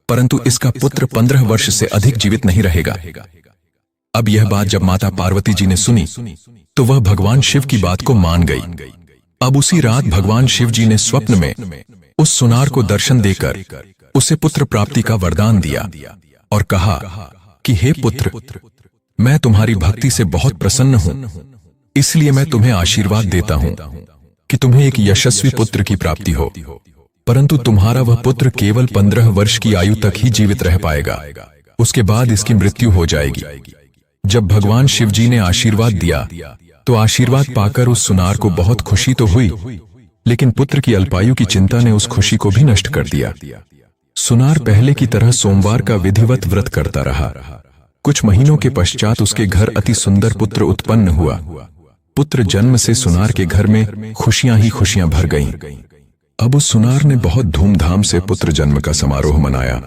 A: परंतु इसका पुत्र 15 वर्ष से अधिक जीवित नहीं रहेगा। अब यह बात जब माता पार्वती जी ने सुनी तो वह भगवान शिव की बात को मान गई। अब उसी रात भगवान शिव जी ने स्वप्न में उस सुनार को दर्शन देकर उसे पुत्र प्राप्ति का वरदान दिया और कहा कि हे पुत्र, मैं तुम्हारी भक्ति से बहुत प्रसन्न हूं, इसलिए मैं तुम्हें आशीर्वाद देता हूं कि तुम्हें एक यशस्वी पुत्र की प्राप्ति हो, परंतु तुम्हारा वह पुत्र केवल 15 वर्ष की आयु तक ही जीवित रह पाएगा, उसके बाद इसकी मृत्यु हो जाएगी। जब भगवान शिव जी ने आशीर्वाद दिया तो आशीर्वाद पाकर उस सुनार को बहुत खुशी तो हुई, लेकिन पुत्र की अल्पायु की चिंता ने उस खुशी को भी नष्ट कर दिया। सुनार पहले की तरह सोमवार का विधिवत व्रत करता रहा। कुछ महीनों के पश्चात उसके घर अति सुंदर पुत्र उत्पन्न हुआ। पुत्र जन्म से सुनार के घर में खुशियां ही खुशियां भर गईं। अब उस सुनार ने बहुत धूमधाम से पुत्र जन्म का समारोह मनाया।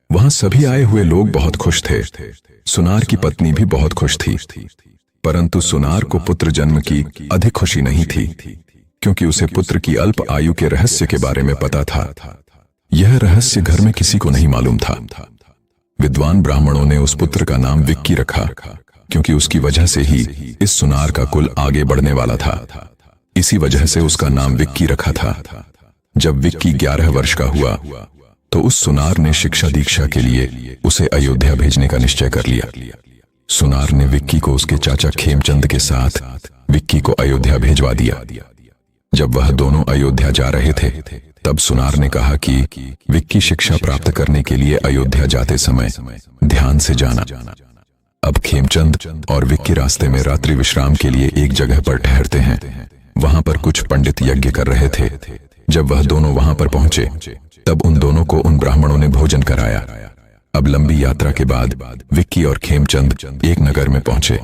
A: वहां सभी आए हुए लोग बहुत खुश थे। सुनार की पत्नी भी बहुत खुश थी, परंतु सुनार को पुत्र जन्म की अधिक खुशी नहीं थी। क्योंकि उसे पुत्र की अल्प आयु के रहस्य के बारे में पता था। यह रहस्य घर में किसी को नहीं मालूम था। विद्वान ब्राह्मणों ने उस पुत्र का नाम विक्की रखा, क्योंकि उसकी वजह से ही इस सुनार का कुल आगे बढ़ने वाला था। इसी वजह से उसका नाम विक्की रखा था। जब विक्की 11 वर्ष का हुआ तो उस सुनार ने शिक्षा दीक्षा के लिए उसे अयोध्या भेजने का निश्चय कर लिया। सुनार ने विक्की को उसके चाचा खेमचंद के साथ विक्की को अयोध्या भेजवा दिया। जब वह दोनों अयोध्या जा रहे थे तब सुनार ने कहा कि विक्की शिक्षा प्राप्त करने के लिए अयोध्या जाते समय ध्यान से जाना। अब खेमचंद और विक्की रास्ते में रात्रि विश्राम के लिए एक जगह पर ठहरते हैं। वहां पर कुछ पंडित यज्ञ कर रहे थे। जब वह दोनों वहां पर पहुंचे तब उन दोनों को उन ब्राह्मणों ने भोजन कराया। अब लंबी यात्रा के बाद विक्की और खेमचंद एक नगर में पहुंचे।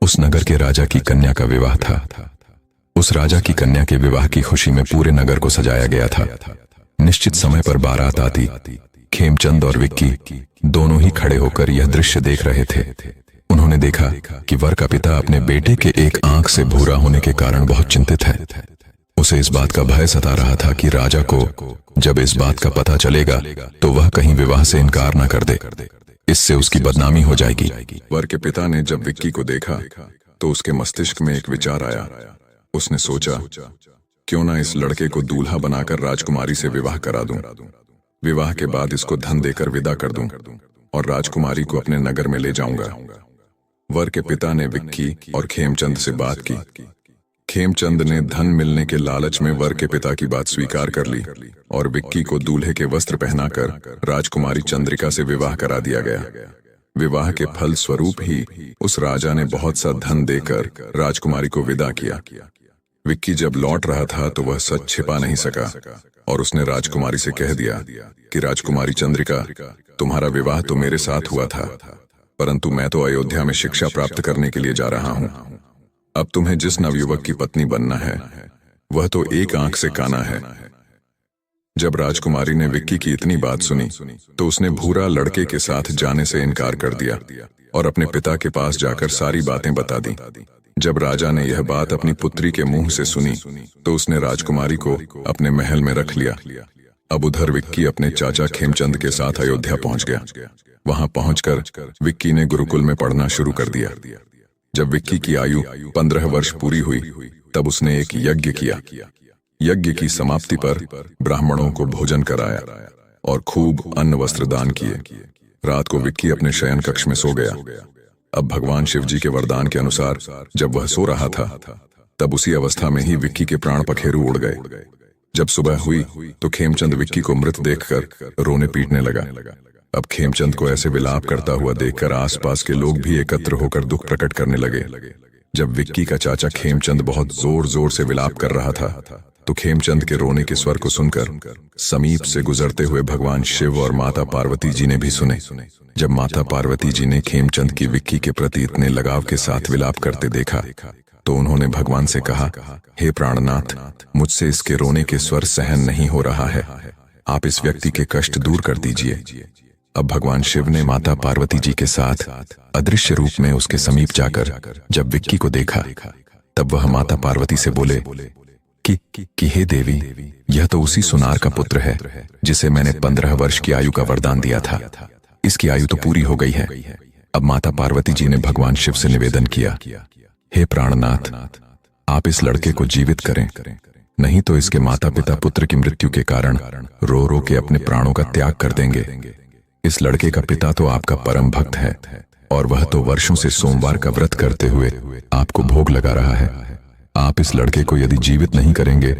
A: उस नगर के राजा की कन्या का विवाह था। उस राजा की कन्या के विवाह की खुशी में पूरे नगर को सजाया गया था। निश्चित समय पर बारात आती। खेमचंद और विक्की दोनों ही खड़े होकर यह दृश्य देख रहे थे। उन्होंने देखा कि वर का पिता अपने बेटे के एक आंख से भूरा होने के कारण बहुत चिंतित है। उसे इस बात का भय सता रहा था कि राजा को जब इस बात का पता चलेगा तो वह कहीं विवाह से इनकार न कर दे, इससे उसकी बदनामी हो जाएगी। वर के पिता ने जब विक्की को देखा तो उसके मस्तिष्क में एक विचार आया। उसने सोचा, क्यों ना इस लड़के को दूल्हा बनाकर राजकुमारी से विवाह करा दूं। विवाह के बाद इसको धन देकर विदा कर दूं और राजकुमारी को अपने नगर में ले जाऊंगा। वर के पिता ने विक्की और खेमचंद से बात की। खेमचंद ने धन मिलने के लालच में वर के पिता की बात स्वीकार कर ली और विक्की को दूल्हे के वस्त्र पहनाकर राजकुमारी चंद्रिका से विवाह करा दिया गया। विवाह के फल स्वरूप ही उस राजा ने बहुत सा धन देकर राजकुमारी को विदा किया। विक्की जब लौट रहा था तो वह सच छिपा नहीं सका और उसने राजकुमारी से कह दिया कि राजकुमारी चंद्रिका, तुम्हारा विवाह तो मेरे साथ हुआ था, परंतु मैं तो अयोध्या में शिक्षा प्राप्त करने के लिए जा रहा हूं। अब तुम्हें जिस नवयुवक की पत्नी बनना है वह तो एक आंख से काना है। जब राजकुमारी ने विक्की की इतनी बात सुनी तो उसने भूरा लड़के के साथ जाने से इनकार कर दिया और अपने पिता के पास जाकर सारी बातें बता दी। जब राजा ने यह बात अपनी पुत्री के मुंह से सुनी तो उसने राजकुमारी को अपने महल में रख लिया। अब उधर विक्की अपने चाचा खेमचंद के साथ अयोध्या पहुंच गया। वहां पहुंचकर विक्की ने गुरुकुल में पढ़ना शुरू कर दिया। जब विक्की की आयु 15 वर्ष पूरी हुई तब उसने एक यज्ञ किया। यज्ञ की समाप्ति पर ब्राह्मणों को भोजन कराया और खूब अन्न वस्त्र दान किए। रात को विक्की अपने शयन कक्ष में सो गया। अब भगवान शिव जी के वरदान के अनुसार जब वह सो रहा था तब उसी अवस्था में ही विक्की के प्राण पखेरु उड़ गए। जब सुबह हुई तो खेमचंद विक्की को मृत देखकर रोने पीटने लगा। अब खेमचंद को ऐसे विलाप करता हुआ देखकर आसपास के लोग भी एकत्र होकर दुख प्रकट करने लगे। जब विक्की का चाचा खेमचंद बहुत जोर जोर से विलाप कर रहा था तो खेमचंद के रोने के स्वर को सुनकर समीप से गुजरते हुए भगवान शिव और माता पार्वती जी ने भी सुने। जब माता पार्वती जी ने खेमचंद की विक्की के प्रति इतने लगाव के साथ विलाप करते देखा तो उन्होंने भगवान से कहा, हे प्राणनाथ, मुझसे इसके रोने के स्वर सहन नहीं हो रहा है, आप इस व्यक्ति के कष्ट दूर कर दीजिए। अब भगवान शिव ने माता पार्वती जी के साथ अदृश्य रूप में उसके समीप जाकर जब विक्की को देखा तब वह माता पार्वती से बोले कि हे देवी, यह तो उसी सुनार का पुत्र है जिसे मैंने 15 वर्ष की आयु का वरदान दिया था। इसकी आयु तो पूरी हो गई है। अब माता पार्वती जी ने भगवान शिव से निवेदन किया, हे प्राणनाथ, आप इस लड़के को जीवित करें, नहीं तो इसके माता पिता पुत्र की मृत्यु के कारण रो रो के अपने प्राणों का त्याग कर देंगे। इस लड़के का पिता तो आपका परम भक्त है और वह तो वर्षों से सोमवार का व्रत करते हुए आपको भोग लगा रहा है। आप इस लड़के को यदि जीवित नहीं करेंगे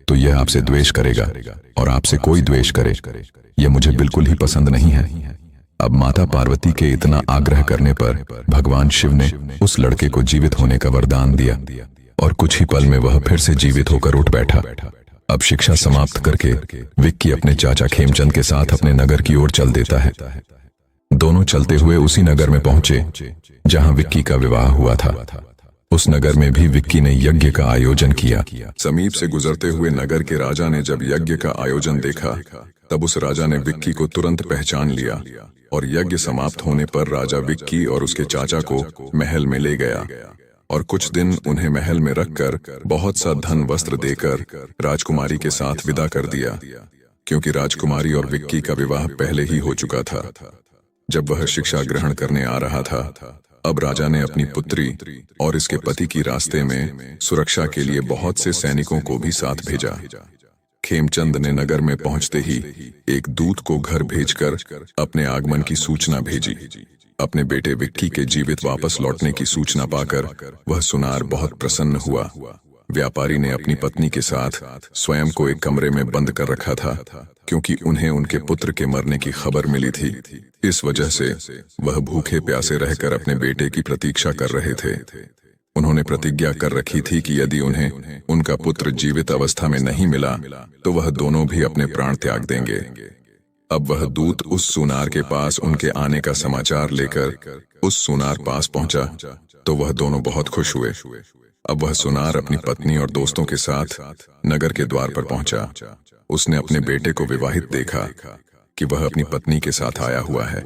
A: तो यह आपसे द्वेष करेगा और आपसे कोई द्वेष करे यह मुझे बिल्कुल ही पसंद नहीं है। अब माता पार्वती के इतना आग्रह करने पर भगवान शिव ने उस लड़के को जीवित होने का वरदान दिया और कुछ ही पल में वह फिर से जीवित होकर उठ बैठा। अब शिक्षा समाप्त करके विक्की अपने चाचा खेमचंद के साथ अपने नगर की ओर चल देता है। दोनों चलते हुए उसी नगर में पहुंचे जहां विक्की का विवाह हुआ था। उस नगर में भी विक्की ने यज्ञ का आयोजन किया। समीप से गुजरते हुए नगर के राजा ने जब यज्ञ का आयोजन देखा तब उस राजा ने विक्की को तुरंत पहचान लिया और यज्ञ समाप्त होने पर राजा विक्की और उसके चाचा को महल में ले गया और कुछ दिन उन्हें महल में रखकर बहुत सा धन वस्त्र देकर राजकुमारी के साथ विदा कर दिया, क्योंकि राजकुमारी और विक्की का विवाह पहले ही हो चुका था। जब वह शिक्षा ग्रहण करने आ रहा था, अब राजा ने अपनी पुत्री और इसके पति की रास्ते में सुरक्षा के लिए बहुत से सैनिकों को भी साथ भेजा। खेमचंद ने नगर में पहुंचते ही एक दूत को घर भेजकर अपने आगमन की सूचना भेजी। अपने बेटे विक्की के जीवित वापस लौटने की सूचना पाकर वह सुनार बहुत प्रसन्न हुआ। व्यापारी ने अपनी पत्नी के साथ स्वयं को एक कमरे में बंद कर रखा था, क्योंकि उन्हें उनके पुत्र के मरने की खबर मिली थी। इस वजह से वह भूखे प्यासे रहकर अपने बेटे की प्रतीक्षा कर रहे थे। उन्होंने प्रतिज्ञा कर रखी थी कि यदि उन्हें उनका पुत्र जीवित अवस्था में नहीं मिला तो वह दोनों भी अपने प्राण त्याग देंगे। अब वह दूत उस सुनार के पास उनके आने का समाचार लेकर उस सुनार पास पहुंचा तो वह दोनों बहुत खुश हुए। अब वह सुनार अपनी पत्नी और दोस्तों के साथ नगर के द्वार पर पहुंचा। उसने अपने बेटे को विवाहित देखा कि वह अपनी पत्नी के साथ आया हुआ है,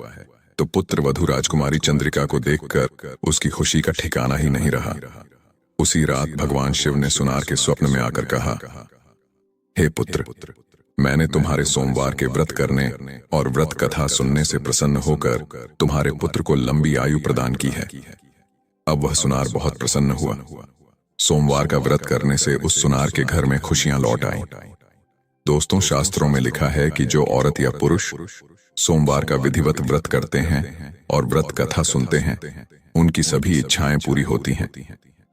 A: तो पुत्र वधू राजकुमारी चंद्रिका को देखकर उसकी खुशी का ठिकाना ही नहीं रहा। उसी रात भगवान शिव ने सुनार के स्वप्न में आकर कहा, हे पुत्र, मैंने तुम्हारे सोमवार के व्रत करने और व्रत कथा सुनने से प्रसन्न होकर तुम्हारे पुत्र को लंबी आयु प्रदान की है। अब वह सुनार बहुत प्रसन्न हुआ। सोमवार का व्रत करने से उस सुनार के घर में खुशियां लौट आईं। दोस्तों, शास्त्रों में लिखा है कि जो औरत या पुरुष सोमवार का विधिवत व्रत करते हैं और व्रत कथा सुनते हैं, उनकी सभी इच्छाएं पूरी होती हैं।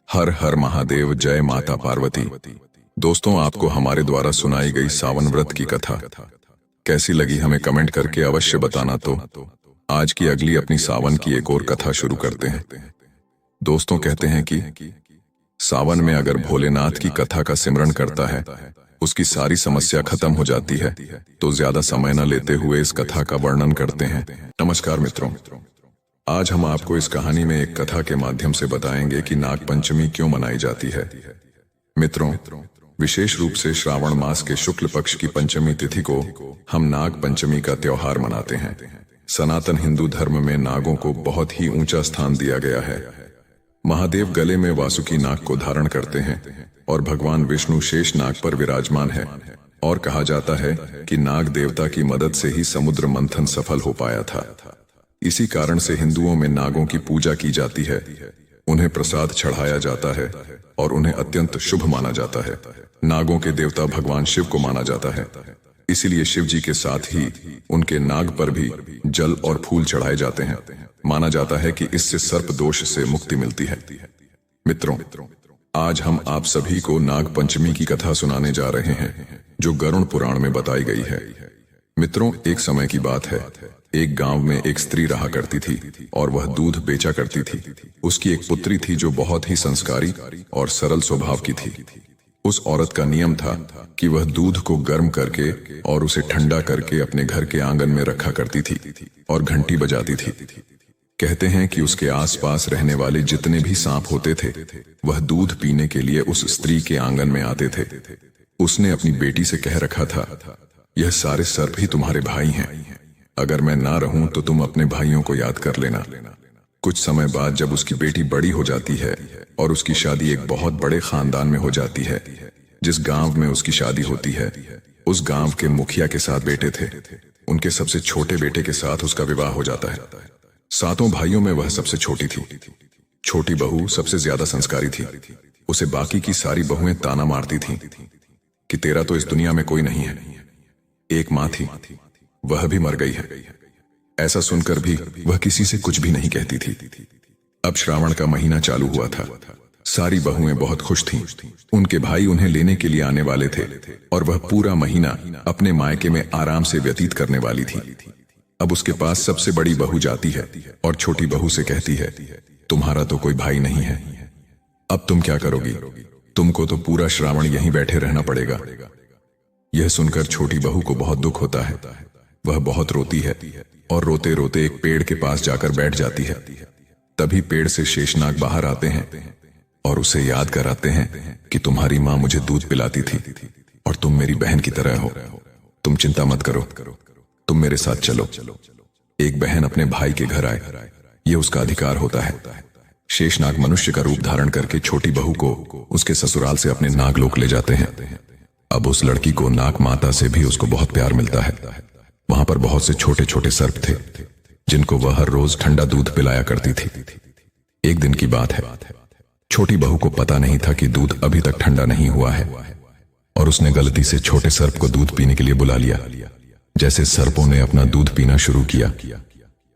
A: हर हर महादेव, जय माता पार्वती। दोस्तों, आपको हमारे द्वारा सुनाई गई सावन व्रत की कथा कैसी लगी हमें कमेंट करके अवश्य बताना। तो आज की अगली अपनी सावन की एक और कथा शुरू करते हैं। दोस्तों, कहते हैं कि सावन में अगर भोलेनाथ की कथा का सिमरन करता है, उसकी सारी समस्या खत्म हो जाती है। तो ज्यादा समय न लेते हुए इस कथा का वर्णन करते हैं। नमस्कार मित्रों, आज हम आपको इस कहानी में एक कथा के माध्यम से बताएंगे कि नाग पंचमी क्यों मनाई जाती है। मित्रों, विशेष रूप से श्रावण मास के शुक्ल पक्ष की पंचमी तिथि को हम नाग पंचमी का त्योहार मनाते हैं। सनातन हिंदू धर्म में नागों को बहुत ही ऊंचा स्थान दिया गया है। महादेव गले में वासुकी नाग को धारण करते हैं और भगवान विष्णु शेष नाग पर विराजमान है। और कहा जाता है कि नाग देवता की मदद से ही समुद्र मंथन सफल हो पाया था। इसी कारण से हिंदुओं में नागों की पूजा की जाती है, उन्हें प्रसाद चढ़ाया जाता है और उन्हें अत्यंत शुभ माना जाता है। नागों के देवता भगवान शिव को माना जाता है, इसीलिए शिव जी के साथ ही उनके नाग पर भी जल और फूल चढ़ाए जाते हैं। माना जाता है कि इससे सर्प दोष से मुक्ति मिलती है। मित्रों, आज हम आप सभी को नाग पंचमी की कथा सुनाने जा रहे हैं, जो गरुड़ पुराण में बताई गई है। मित्रों, एक समय की बात है, एक गांव में एक स्त्री रहा करती थी और वह दूध बेचा करती थी। उसकी एक पुत्री थी जो बहुत ही संस्कारी और सरल स्वभाव की थी। उस औरत का नियम था कि वह दूध को गर्म करके और उसे ठंडा करके अपने घर के आंगन में रखा करती थी और घंटी बजाती थी। कहते हैं कि उसके आसपास रहने वाले जितने भी सांप होते थे, वह दूध पीने के लिए उस स्त्री के आंगन में आते थे। उसने अपनी बेटी से कह रखा था, यह सारे सर्प ही तुम्हारे भाई हैं। अगर मैं ना रहूं तो तुम अपने भाइयों को याद कर लेना। कुछ समय बाद जब उसकी बेटी बड़ी हो जाती है और उसकी शादी एक बहुत बड़े खानदान में हो जाती है, जिस गांव में उसकी शादी होती है, उस गांव के मुखिया के साथ बेटे थे। उनके सबसे छोटे बेटे के साथ उसका विवाह हो जाता है। सातों भाइयों में वह सबसे छोटी थी। छोटी बहू सबसे ज्यादा संस्कारी थी। उसे बाकी की सारी बहुएं ताना मारती थीं कि तेरा तो इस दुनिया में कोई नहीं है। एक माँ थी, वह भी मर गई है। ऐसा सुनकर भी वह किसी से कुछ भी नहीं कहती थी। अब श्रावण का महीना चालू हुआ था। सारी बहुएं बहुत खुश थीं। उनके भाई उन्हें लेने के लिए आने वाले थे और वह पूरा महीना अपने मायके में आराम से व्यतीत करने वाली थी। अब उसके पास सबसे बड़ी बहू जाती है और छोटी बहू से कहती है, तुम्हारा तो कोई भाई नहीं है, अब तुम क्या करोगी? तुमको तो पूरा श्रावण यहीं बैठे रहना पड़ेगा। यह सुनकर छोटी बहू को बहुत दुख होता है। वह बहुत रोती है और रोते रोते एक पेड़ के पास जाकर बैठ जाती है। तभी पेड़ से शेषनाग बाहर आते हैं और उसे याद कराते हैं कि तुम्हारी माँ मुझे दूध पिलाती थी और तुम मेरी बहन की तरह हो। तुम चिंता मत करो, तुम मेरे साथ चलो। एक बहन अपने भाई के घर आए, यह उसका अधिकार होता है। शेषनाग मनुष्य का रूप धारण करके छोटी बहू को उसके ससुराल से अपने नागलोक ले जाते हैं। अब उस लड़की को नाग माता से भी उसको बहुत प्यार मिलता है। वहां पर बहुत से छोटे छोटे सर्प थे जिनको वह हर रोज ठंडा दूध पिलाया करती थी। एक दिन की बात है, छोटी बहू को पता नहीं था कि दूध अभी तक ठंडा नहीं हुआ है और उसने गलती से छोटे सर्प को दूध पीने के लिए बुला लिया। जैसे सर्पों ने अपना दूध पीना शुरू किया,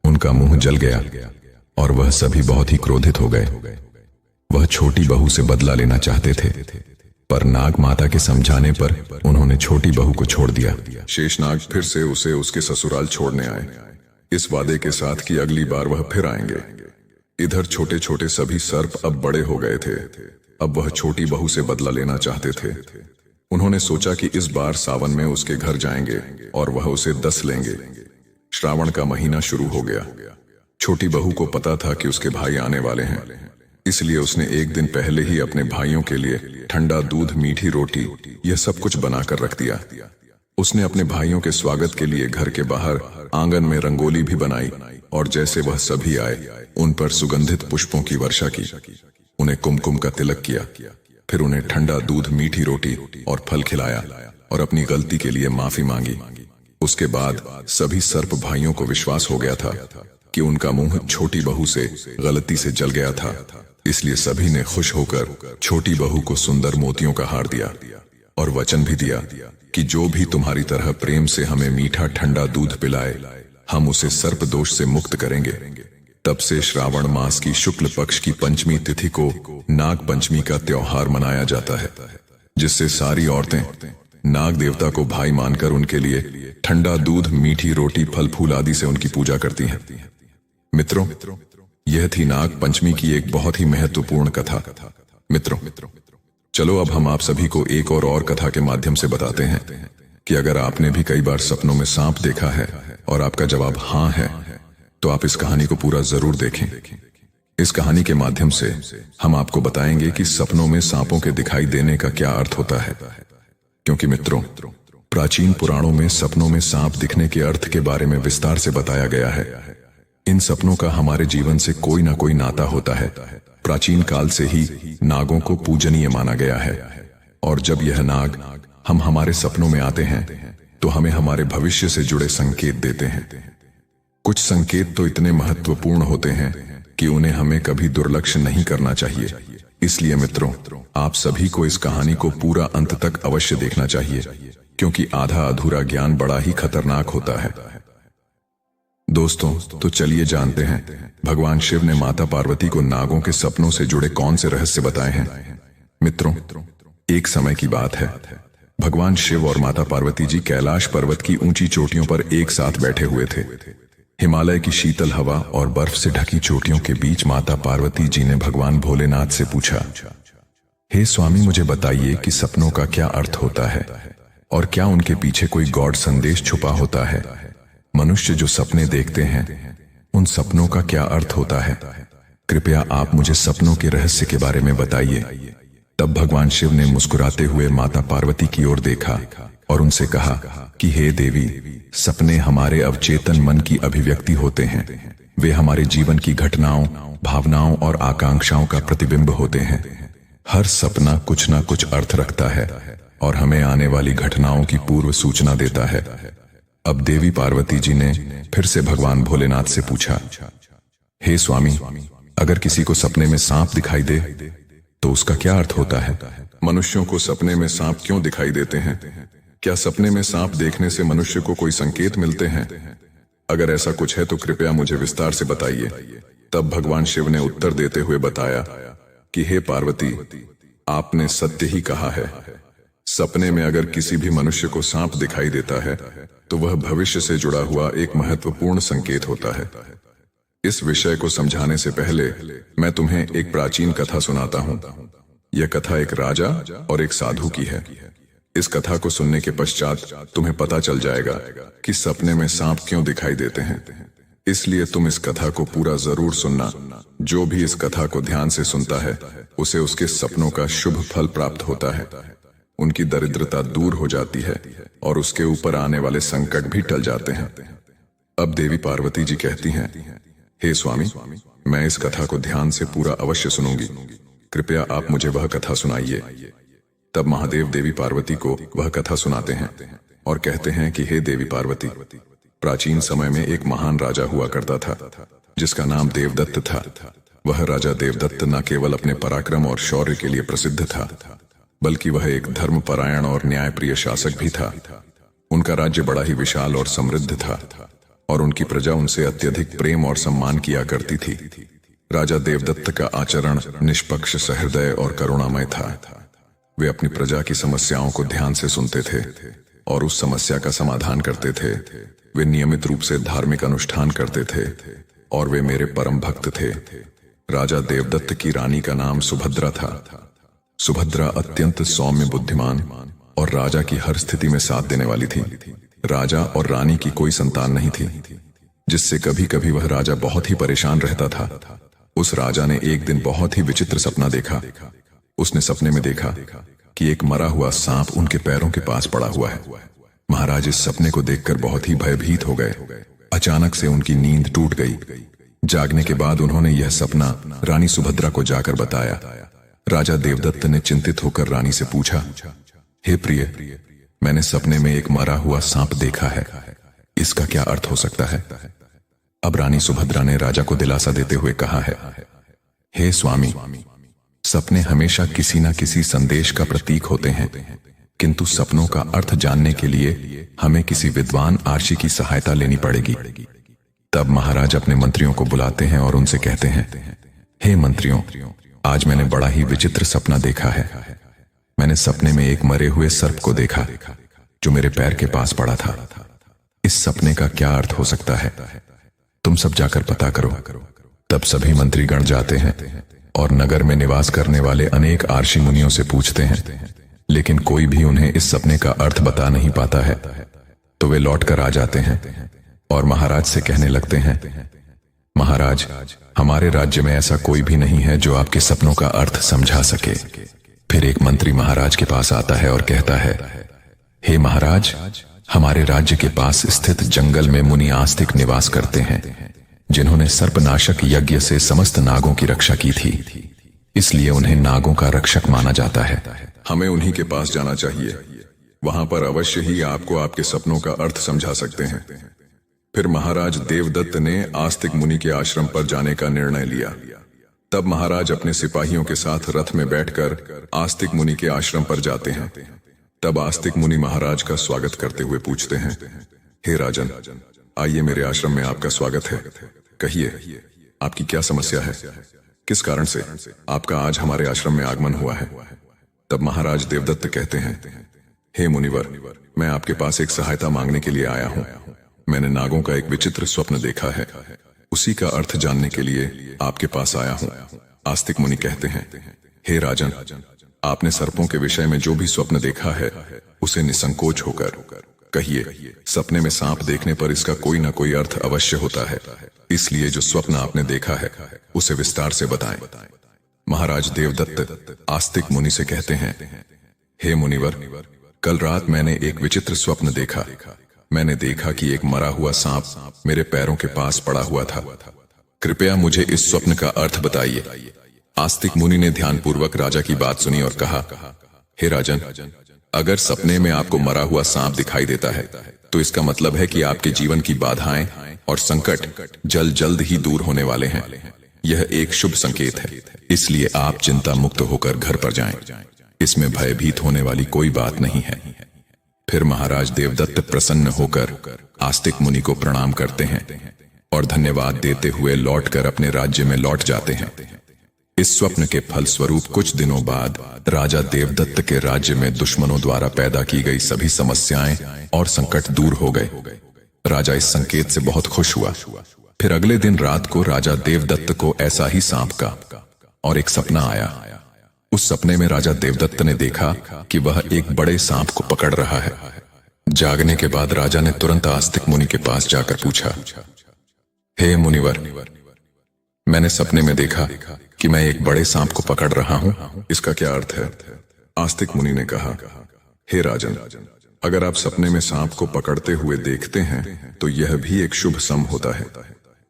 A: उनका मुंह जल गया और वह सभी बहुत ही क्रोधित हो गए। वह छोटी बहू से बदला लेना चाहते थे, पर नाग माता के समझाने पर उन्होंने छोटी बहू को छोड़ दिया। शेषनाग फिर से उसे उसके ससुराल छोड़ने आए, इस वादे के साथ कि अगली बार वह फिर आएंगे। इधर छोटे छोटे सभी सर्प अब बड़े हो गए थे। अब वह छोटी बहू से बदला लेना चाहते थे। उन्होंने सोचा कि इस बार सावन में उसके घर जाएंगे और वह उसे दस लेंगे। श्रावण का महीना शुरू हो गया। छोटी बहू को पता था कि उसके भाई आने वाले हैं, इसलिए उसने एक दिन पहले ही अपने भाइयों के लिए ठंडा दूध, मीठी रोटी, यह सब कुछ बनाकर रख दिया। उसने अपने भाइयों के स्वागत के लिए घर के बाहर आंगन में रंगोली भी बनाई और जैसे वह सभी आए उन पर सुगंधित पुष्पों की वर्षा की, उन्हें कुमकुम का तिलक किया। फिर उन्हें ठंडा दूध, मीठी रोटी और फल खिलाया और अपनी गलती के लिए माफी मांगी। उसके बाद सभी सर्प भाइयों को विश्वास हो गया था कि उनका मुंह छोटी बहू से गलती से जल गया था, इसलिए सभी ने खुश होकर छोटी बहू को सुंदर मोतियों का हार दिया और वचन भी दिया कि जो भी तुम्हारी तरह प्रेम से हमें मीठा ठंडा दूध पिलाए, हम उसे सर्प दोष से मुक्त करेंगे। तब से श्रावण मास की शुक्ल पक्ष की पंचमी तिथि को नाग पंचमी का त्योहार मनाया जाता है, जिससे सारी औरतें नाग देवता को भाई मानकर उनके लिए ठंडा दूध, मीठी रोटी, फल फूल आदि से उनकी पूजा करती हैं। मित्रों, यह थी नाग पंचमी की एक बहुत ही महत्वपूर्ण कथा। मित्रों, चलो अब हम आप सभी को एक और कथा के माध्यम से बताते हैं कि अगर आपने भी कई बार सपनों में सांप देखा है और आपका जवाब हाँ है, तो आप इस कहानी को पूरा जरूर देखें। इस कहानी के माध्यम से हम आपको बताएंगे कि सपनों में सांपों के दिखाई देने का क्या अर्थ होता है। क्योंकि मित्रों, प्राचीन पुराणों में सपनों में सांप दिखने के अर्थ के बारे में विस्तार से बताया गया है। इन सपनों का हमारे जीवन से कोई ना कोई नाता होता है। प्राचीन काल से ही नागों को पूजनीय माना गया है और जब यह नाग हम हमारे सपनों में आते हैं तो हमें हमारे भविष्य से जुड़े संकेत देते हैं। कुछ संकेत तो इतने महत्वपूर्ण होते हैं कि उन्हें हमें कभी दुर्लक्ष्य नहीं करना चाहिए। इसलिए मित्रों, आप सभी को इस कहानी को पूरा अंत तक अवश्य देखना चाहिए, क्योंकि आधा अधूरा ज्ञान बड़ा ही खतरनाक होता है। दोस्तों, तो चलिए जानते हैं भगवान शिव ने माता पार्वती को नागों के सपनों से जुड़े कौन से रहस्य बताए हैं। मित्रों, एक समय की बात है, भगवान शिव और माता पार्वती जी कैलाश पर्वत की ऊंची चोटियों पर एक साथ बैठे हुए थे। हिमालय की शीतल हवा और बर्फ से ढकी चोटियों के बीच माता पार्वती जी ने भगवान भोलेनाथ से पूछा, हे स्वामी, मुझे बताइए कि सपनों का क्या अर्थ होता है और क्या उनके पीछे कोई गॉड संदेश छुपा होता है। मनुष्य जो सपने देखते हैं, उन सपनों का क्या अर्थ होता है। कृपया आप मुझे सपनों के रहस्य के बारे में बताइए। तब भगवान शिव ने मुस्कुराते हुए माता पार्वती की ओर देखा और उनसे कहा कि हे देवी, सपने हमारे अवचेतन मन की अभिव्यक्ति होते हैं। वे हमारे जीवन की घटनाओं, भावनाओं और आकांक्षाओं का प्रतिबिंब होते हैं। हर सपना कुछ ना कुछ अर्थ रखता है और हमें आने वाली घटनाओं की पूर्व सूचना देता है। अब देवी पार्वती जी ने फिर से भगवान भोलेनाथ से पूछा, हे स्वामी, अगर किसी को सपने में सांप दिखाई दे तो उसका क्या अर्थ होता है। मनुष्यों को सपने में सांप क्यों दिखाई देते हैं? क्या सपने में सांप देखने से मनुष्य को कोई संकेत मिलते हैं? अगर ऐसा कुछ है तो कृपया मुझे विस्तार से बताइए। तब भगवान शिव ने उत्तर देते हुए बताया कि हे पार्वती, आपने सत्य ही कहा है। सपने में अगर किसी भी मनुष्य को सांप दिखाई देता है तो वह भविष्य से जुड़ा हुआ एक महत्वपूर्ण संकेत होता है। इस विषय को समझाने से पहले मैं तुम्हें एक प्राचीन कथा सुनाता हूं। यह कथा एक राजा और एक साधु की है। इस कथा को सुनने के पश्चात तुम्हें पता चल जाएगा कि सपने में सांप क्यों दिखाई देते हैं। इसलिए तुम इस कथा को पूरा जरूर सुनना। जो भी इस कथा को ध्यान से सुनता है उसे उसके सपनों का शुभ फल प्राप्त होता है, उनकी दरिद्रता दूर हो जाती है और उसके ऊपर आने वाले संकट भी टल जाते हैं। अब देवी पार्वती जी कहती हैं, हे स्वामी, मैं इस कथा को ध्यान से पूरा अवश्य सुनूंगी। कृपया आप मुझे वह कथा सुनाइए। तब महादेव देवी पार्वती को वह कथा सुनाते हैं और कहते हैं कि हे देवी पार्वती, प्राचीन समय में एक महान राजा हुआ करता था जिसका नाम देवदत्त था। वह राजा देवदत्त न केवल अपने पराक्रम और शौर्य के लिए प्रसिद्ध था, बल्कि वह एक धर्मपरायण और न्यायप्रिय शासक भी था। उनका राज्य बड़ा ही विशाल और समृद्ध था और उनकी प्रजा उनसे अत्यधिक प्रेम और सम्मान किया करती थी। राजा देवदत्त का आचरण निष्पक्ष, सहृदय और करुणामय था। वे अपनी प्रजा की समस्याओं को ध्यान से सुनते थे और उस समस्या का समाधान करते थे। वे नियमित रूप से धार्मिक अनुष्ठान करते थे और वे मेरे परम भक्त थे। राजा देवदत्त की रानी का नाम सुभद्रा था। सुभद्रा अत्यंत सौम्य, बुद्धिमान और राजा की हर स्थिति में साथ देने वाली थी। राजा और रानी की कोई संतान नहीं थी, जिससे कभी कभी वह राजा बहुत ही परेशान रहता था। उस राजा ने एक दिन बहुत ही विचित्र सपना देखा। उसने सपने में देखा कि एक मरा हुआ सांप उनके पैरों के पास पड़ा हुआ है। महाराज इस सपने को देखकर बहुत ही भयभीत हो गए। अचानक से उनकी नींद टूट गई। जागने के बाद उन्होंने यह सपना रानी सुभद्रा को जाकर बताया। राजा देवदत्त ने चिंतित होकर रानी से पूछा, हे प्रिय, मैंने सपने में एक मरा हुआ सांप देखा है, इसका क्या अर्थ हो सकता है? अब रानी सुभद्रा ने राजा को दिलासा देते हुए कहा है, हे स्वामी, सपने हमेशा किसी न किसी संदेश का प्रतीक होते हैं, किंतु सपनों का अर्थ जानने के लिए हमें किसी विद्वान आर्षि की सहायता लेनी पड़ेगी। तब महाराज अपने मंत्रियों को बुलाते हैं और उनसे कहते हैं, हे मंत्रियों, आज मैंने बड़ा ही विचित्र सपना देखा है। मैंने सपने में एक मरे हुए सर्प को देखा जो मेरे पैर के पास पड़ा था। इस सपने का क्या अर्थ हो सकता है? तुम सब जाकर पता करो। तब सभी मंत्रीगण जाते हैं और नगर में निवास करने वाले अनेक आर्षि मुनियों से पूछते हैं, लेकिन कोई भी उन्हें इस सपने का अर्थ बता नहीं पाता है। तो वे लौटकर आ जाते हैं और महाराज से कहने लगते हैं, महाराज, हमारे राज्य में ऐसा कोई भी नहीं है जो आपके सपनों का अर्थ समझा सके। फिर एक मंत्री महाराज के पास आता है और कहता है, हे महाराज, हमारे राज्य के पास स्थित जंगल में मुनि आस्तिक निवास करते हैं, जिन्होंने सर्पनाशक यज्ञ से समस्त नागों की रक्षा की थी, इसलिए उन्हें नागों का रक्षक माना जाता है। हमें उन्हीं के पास जाना चाहिए। वहां पर अवश्य ही आपको आपके सपनों का अर्थ समझा सकते हैं। फिर महाराज देवदत्त ने आस्तिक मुनि के आश्रम पर जाने का निर्णय लिया। तब महाराज अपने सिपाहियों के साथ रथ में बैठकर आस्तिक मुनि के आश्रम पर जाते हैं। तब आस्तिक मुनि महाराज का स्वागत करते हुए पूछते हैं, हे राजन, आइए, मेरे आश्रम में आपका स्वागत है। कहिए, आपकी क्या समस्या है? किस कारण से आपका आज हमारे आश्रम में आगमन हुआ है? तब महाराज देवदत्त कहते हैं, हे मुनिवर, मैं आपके पास एक सहायता मांगने के लिए आया हूं। मैंने नागों का एक विचित्र स्वप्न देखा है, उसी का अर्थ जानने के लिए आपके पास आया हूं। आस्तिक मुनि कहते हैं, हे राजन, आपने सर्पों के विषय में जो भी स्वप्न देखा है उसे निसंकोच होकर कहिए। सपने में सांप देखने पर इसका कोई ना कोई अर्थ अवश्य होता है, इसलिए जो स्वप्न आपने देखा है उसे विस्तार से बताएं। महाराज देवदत्त आस्तिक मुनि से कहते हैं, हे मुनिवर, कल रात मैंने एक विचित्र स्वप्न देखा। मैंने देखा कि एक मरा हुआ सांप मेरे पैरों के पास पड़ा हुआ था। कृपया मुझे इस स्वप्न का अर्थ बताइए। आस्तिक मुनि ने ध्यानपूर्वक राजा की बात सुनी और कहा, हे राजन, अगर सपने में आपको मरा हुआ सांप दिखाई देता है तो इसका मतलब है कि आपके जीवन की बाधाएं और संकट जल्द ही दूर होने वाले हैं। यह एक शुभ संकेत है, इसलिए आप चिंता मुक्त होकर घर पर जाएं। इसमें भयभीत होने वाली कोई बात नहीं है। फिर महाराज देवदत्त प्रसन्न होकर आस्तिक मुनि को प्रणाम करते हैं और धन्यवाद देते हुए लौटकर अपने राज्य में लौट जाते हैं। इस स्वप्न के फलस्वरूप कुछ दिनों बाद राजा देवदत्त के राज्य में दुश्मनों द्वारा पैदा की गई सभी समस्याएं और संकट दूर हो गए। राजा इस संकेत से बहुत खुश हुआ। फिर अगले दिन रात को राजा देवदत्त को ऐसा ही सांप का और एक सपना आया। उस सपने में राजा देवदत्त ने देखा कि वह एक बड़े सांप को पकड़ रहा है। जागने के बाद राजा ने तुरंत आस्तिक मुनि के पास जाकर पूछा, हे मुनिवर, मैंने सपने में देखा कि मैं एक बड़े सांप को पकड़ रहा हूं, इसका क्या अर्थ है? आस्तिक मुनि ने कहा, हे राजन, अगर आप सपने में सांप को पकड़ते हुए देखते हैं तो यह भी एक शुभ सम होता है।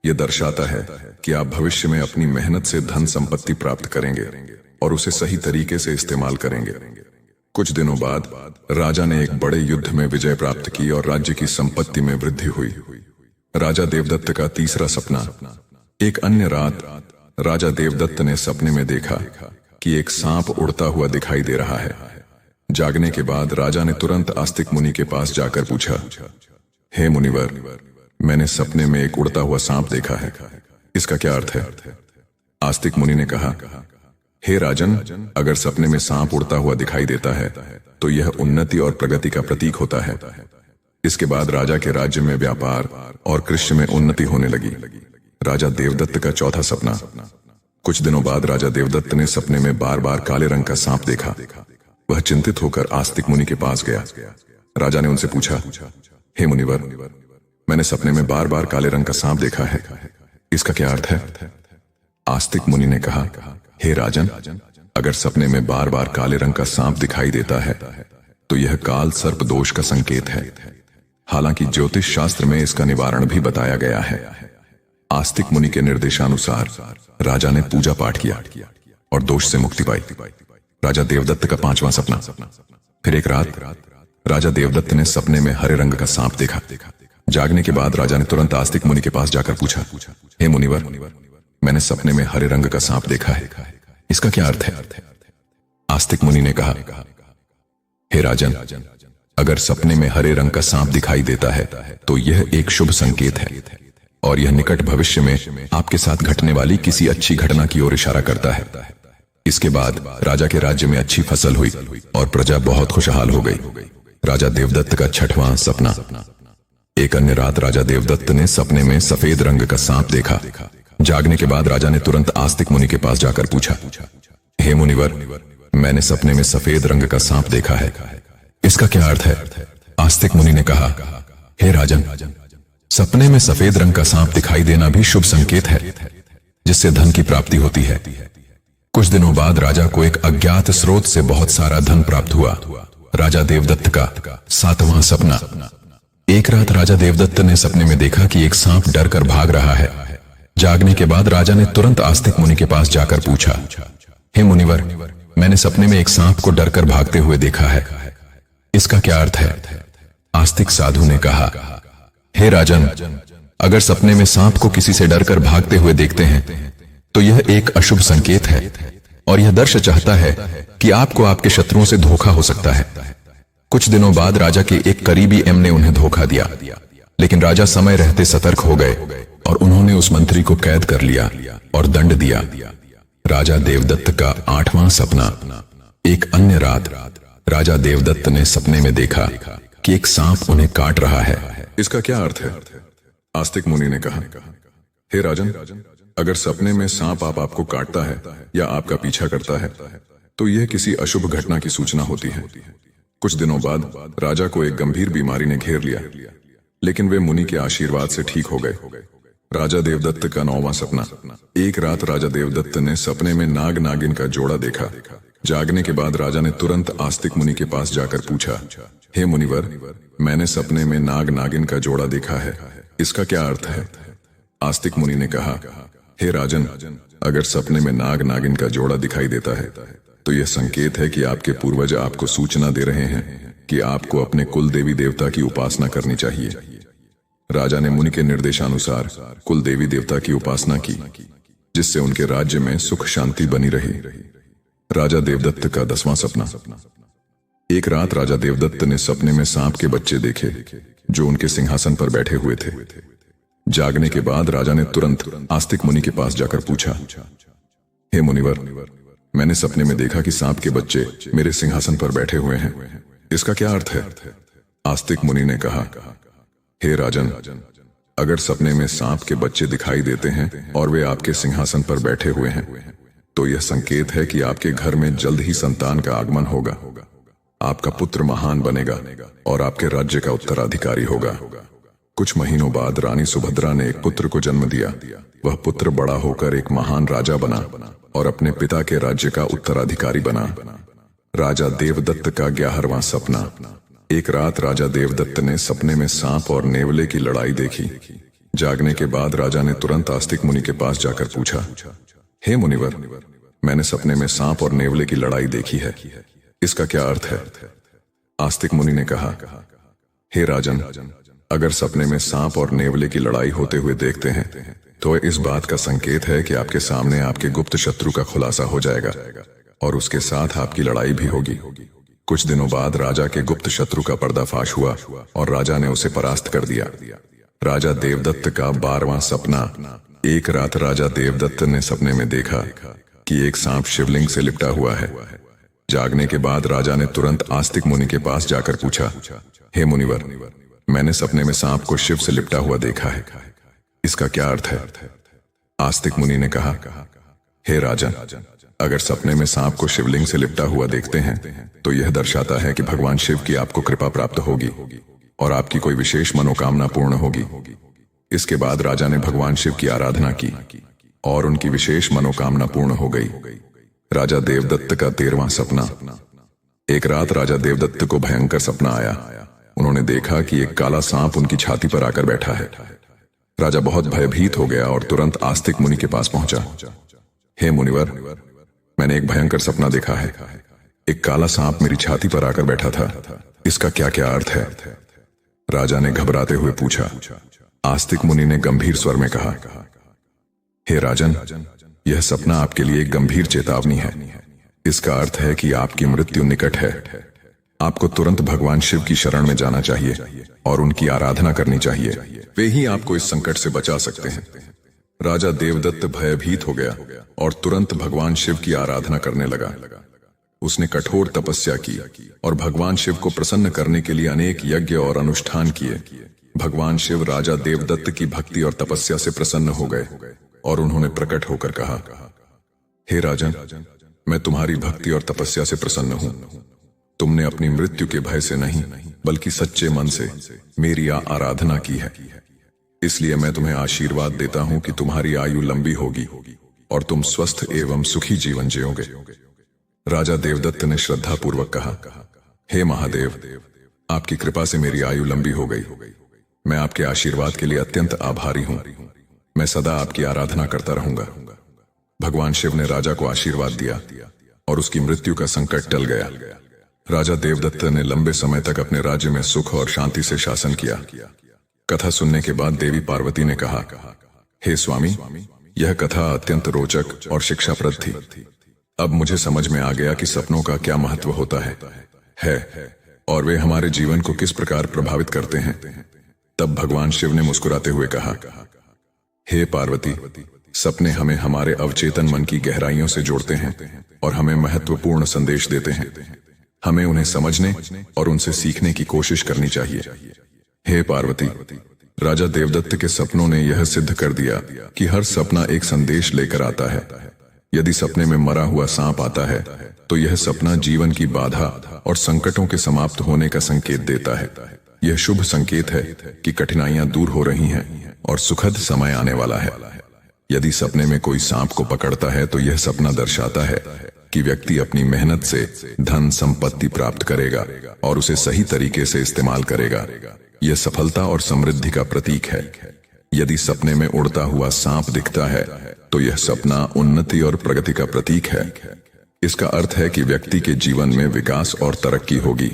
A: यह दर्शाता है कि आप भविष्य में अपनी मेहनत से धन संपत्ति प्राप्त करेंगे और उसे सही तरीके से इस्तेमाल करेंगे। कुछ दिनों बाद राजा ने एक बड़े युद्ध में विजय प्राप्त की और राज्य की संपत्ति में वृद्धि हुई। राजा देवदत्त का तीसरा सपना। एक अन्य रात राजा देवदत्त ने सपने में देखा कि एक सांप उड़ता हुआ दिखाई दे रहा है। जागने के बाद राजा ने तुरंत आस्तिक मुनि के पास जाकर पूछा, हे मुनिवर, मैंने सपने में एक उड़ता हुआ सांप देखा है, इसका क्या अर्थ है? आस्तिक मुनि ने कहा, हे राजन, अगर सपने में सांप उड़ता हुआ दिखाई देता है तो यह उन्नति और प्रगति का प्रतीक होता है। इसके बाद राजा के राज्य में व्यापार और कृषि में उन्नति होने लगी। राजा देवदत्त का चौथा सपना। कुछ दिनों बाद राजा देवदत्त ने सपने में बार बार काले रंग का सांप देखा। वह चिंतित होकर आस्तिक मुनि के पास गया। राजा ने उनसे पूछा, हे मुनिवर, मैंने सपने में बार बार काले रंग का सांप देखा है, इसका क्या अर्थ है? आस्तिक मुनि ने कहा, हे राजन, अगर सपने में बार बार काले रंग का सांप दिखाई देता है तो यह काल सर्प दोष का संकेत है। हालांकि ज्योतिष शास्त्र में इसका निवारण भी बताया गया है। आस्तिक मुनि के निर्देशानुसार राजा ने पूजा पाठ किया और दोष से मुक्ति पाई। राजा देवदत्त का पांचवां सपना। फिर एक रात राजा देवदत्त ने सपने में हरे रंग का सांप देखा। जागने के बाद राजा ने तुरंत आस्तिक मुनि के पास जाकर पूछा, हे मुनिवर, मैंने सपने में हरे रंग का सांप देखा है, इसका क्या अर्थ है? आस्तिक मुनि ने कहा, हे राजन, अगर सपने में हरे रंग का सांप दिखाई देता है तो यह एक शुभ संकेत है और यह निकट भविष्य में आपके साथ घटने वाली किसी अच्छी घटना की ओर इशारा करता है। इसके बाद राजा के राज्य में अच्छी फसल हुई और प्रजा बहुत खुशहाल हो गई। राजा देवदत्त का छठवां सपना। एक अन्य रात राजा देवदत्त ने सपने में सफेद रंग का सांप देखा। जागने के बाद राजा ने तुरंत आस्तिक मुनि के पास जाकर पूछा, हे मुनिवर, मैंने सपने में सफेद रंग का सांप देखा है, इसका क्या अर्थ है? आस्तिक मुनि ने कहा, हे राजन, सपने में सफेद रंग का सांप दिखाई देना भी शुभ संकेत है, जिससे धन की प्राप्ति होती है। कुछ दिनों बाद राजा को एक अज्ञात स्रोत से बहुत सारा धन प्राप्त हुआ। राजा देवदत्त का सातवां सपना। एक रात राजा देवदत्त ने सपने में देखा कि एक सांप डर कर भाग रहा है। जागने के बाद राजा ने तुरंत आस्तिक मुनि के पास जाकर पूछा, हे मुनिवर, मैंने सपने में एक सांप को डर कर भागते हुए देखा है, इसका क्या अर्थ है? आस्तिक साधु ने कहा, हे राजन, अगर सपने में सांप को किसी से डरकर भागते हुए देखते हैं तो यह एक अशुभ संकेत है और यह दर्श चाहता है कि आपको आपके शत्रुओं से धोखा हो सकता है। कुछ दिनों बाद राजा के एक करीबी एम ने उन्हें धोखा दिया, लेकिन राजा समय रहते सतर्क हो गए और उन्होंने उस मंत्री को कैद कर लिया और दंड दिया। राजा देवदत्त का आठवां सपना। एक अन्य रात राजा देवदत्त ने सपने में देखा कि एक सांप उन्हें काट रहा है, इसका क्या अर्थ है? आस्तिक मुनि ने कहा, हे राजन, अगर सपने में सांप आपको काटता है या आपका पीछा करता है तो यह किसी अशुभ घटना की सूचना होती है। कुछ दिनों बाद राजा को एक गंभीर बीमारी ने घेर लिया, लेकिन वे मुनि के आशीर्वाद से ठीक हो गए। राजा देवदत्त का नौवां सपना। एक रात राजा देवदत्त ने सपने में नाग नागिन का जोड़ा देखा। जागने के बाद राजा ने तुरंत आस्तिक मुनि के पास जाकर पूछा, हे मुनिवर, मैंने सपने में नाग नागिन का जोड़ा देखा है, इसका क्या अर्थ है? आस्तिक मुनि ने कहा, हे राजन, अगर सपने में नाग नागिन का जोड़ा दिखाई देता है तो यह संकेत है कि आपके पूर्वज आपको सूचना दे रहे हैं कि आपको अपने कुल देवी देवता की उपासना करनी चाहिए। राजा ने मुनि के निर्देशानुसार कुल देवी देवता की उपासना की, जिससे उनके राज्य में सुख शांति बनी रही। राजा देवदत्त का 10वां सपना। एक रात राजा देवदत्त ने सपने में सांप के बच्चे देखे जो उनके सिंहासन पर बैठे हुए थे। जागने के बाद राजा ने तुरंत आस्तिक मुनि के पास जाकर पूछा, हे मुनिवर, मैंने सपने में देखा कि सांप के बच्चे मेरे सिंहासन पर बैठे हुए हैं, इसका क्या अर्थ है? आस्तिक मुनि ने कहा, हे राजन, अगर सपने में सांप के बच्चे दिखाई देते हैं और वे आपके सिंहासन पर बैठे हुए हैं तो यह संकेत है कि आपके घर में जल्द ही संतान का आगमन होगा। आपका पुत्र महान बनेगा और आपके राज्य का उत्तराधिकारी होगा। कुछ महीनों बाद रानी सुभद्रा ने एक पुत्र को जन्म दिया। वह पुत्र बड़ा होकर एक महान राजा बना और अपने पिता के राज्य का उत्तराधिकारी बना। राजा देवदत्त का 11वां सपना। एक रात राजा देवदत्त ने सपने में सांप और नेवले की लड़ाई देखी। जागने के बाद राजा ने तुरंत आस्तिक मुनि के पास जाकर पूछा, हे मुनिवर, मैंने सपने में सांप और नेवले की लड़ाई देखी है, इसका क्या अर्थ है? आस्तिक मुनि ने कहा, हे राजन, अगर सपने में सांप और नेवले की लड़ाई होते हुए देखते हैं तो इस बात का संकेत है कि आपके सामने आपके गुप्त शत्रु का खुलासा हो जाएगा और उसके साथ आपकी लड़ाई भी होगी। कुछ दिनों बाद राजा के गुप्त शत्रु का पर्दाफाश हुआ और राजा ने उसे परास्त कर दिया। राजा देवदत्त का 12वां सपना। एक रात राजा देवदत्त ने सपने में देखा कि एक सांप शिवलिंग से लिपटा हुआ है। जागने के बाद राजा ने तुरंत आस्तिक मुनि के पास जाकर पूछा, हे मुनिवर, मैंने सपने में सांप को शिव से लिपटा हुआ देखा है, इसका क्या अर्थ है? आस्तिक मुनि ने कहा, हे राजन, अगर सपने में सांप को शिवलिंग से लिपटा हुआ देखते हैं तो यह दर्शाता है कि भगवान शिव की आपको कृपा प्राप्त होगी और आपकी कोई विशेष मनोकामना पूर्ण होगी। इसके बाद राजा ने भगवान शिव की आराधना की और उनकी विशेष मनोकामना पूर्ण हो गई। राजा देवदत्त का 13वां सपना। एक रात राजा देवदत्त को भयंकर सपना आया। उन्होंने देखा कि एक काला सांप उनकी छाती पर आकर बैठा है। राजा बहुत भयभीत हो गया और तुरंत आस्तिक मुनि के पास पहुंचा। हे मुनिवर, मैंने एक भयंकर सपना देखा है। एक काला सांप मेरी छाती पर आकर बैठा था, इसका क्या क्या अर्थ है? राजा ने घबराते हुए पूछा। आस्तिक मुनि ने गंभीर स्वर में कहा, हे राजन, यह सपना आपके लिए एक गंभीर चेतावनी है। इसका अर्थ है कि आपकी मृत्यु निकट है। आपको तुरंत भगवान शिव की शरण में जाना चाहिए और उनकी आराधना करनी चाहिए। वे ही आपको इस संकट से बचा सकते हैं। राजा देवदत्त भयभीत हो गया और तुरंत भगवान शिव की आराधना करने लगा। उसने कठोर तपस्या की और भगवान शिव को प्रसन्न करने के लिए अनेक यज्ञ और अनुष्ठान किए। भगवान शिव राजा देवदत्त की भक्ति और तपस्या से प्रसन्न हो गए और उन्होंने प्रकट होकर कहा, हे राजन, मैं तुम्हारी भक्ति और तपस्या से प्रसन्न हूं। तुमने अपनी मृत्यु के भय से नहीं बल्कि सच्चे मन से मेरी आराधना की है, इसलिए मैं तुम्हें आशीर्वाद देता हूं कि तुम्हारी आयु लंबी होगी और तुम स्वस्थ एवं सुखी जीवन जियोगे। राजा देवदत्त ने श्रद्धापूर्वक कहा, हे महादेव, आपकी कृपा से मेरी आयु लंबी हो गई। मैं आपके आशीर्वाद के लिए अत्यंत आभारी हूं। मैं सदा आपकी आराधना करता रहूंगा। भगवान शिव ने राजा को आशीर्वाद दिया और उसकी मृत्यु का संकट टल गया। राजा देवदत्त ने लंबे समय तक अपने राज्य में सुख और शांति से शासन किया। कथा सुनने के बाद देवी पार्वती ने कहा, हे स्वामी, यह कथा अत्यंत रोचक और शिक्षाप्रद थी। अब मुझे समझ में आ गया कि सपनों का क्या महत्व होता है और वे हमारे जीवन को किस प्रकार प्रभावित करते हैं। तब भगवान शिव ने मुस्कुराते हुए कहा, हे पार्वती, सपने हमें हमारे अवचेतन मन की गहराइयों से जोड़ते हैं और हमें महत्वपूर्ण संदेश देते हैं। हमें उन्हें समझने और उनसे सीखने की कोशिश करनी चाहिए। हे पार्वती, राजा देवदत्त के सपनों ने यह सिद्ध कर दिया कि हर सपना एक संदेश लेकर आता है। यदि सपने में मरा हुआ सांप आता है तो यह सपना जीवन की बाधा और संकटों के समाप्त होने का संकेत देता है। यह शुभ संकेत है कि कठिनाइयां दूर हो रही हैं और सुखद समय आने वाला है। यदि सपने में कोई सांप को पकड़ता है तो यह सपना दर्शाता है कि व्यक्ति अपनी मेहनत से धन संपत्ति प्राप्त करेगा और उसे सही तरीके से इस्तेमाल करेगा। यह सफलता और समृद्धि का प्रतीक है। यदि सपने में उड़ता हुआ सांप दिखता है तो यह सपना उन्नति और प्रगति का प्रतीक है। इसका अर्थ है कि व्यक्ति के जीवन में विकास और तरक्की होगी।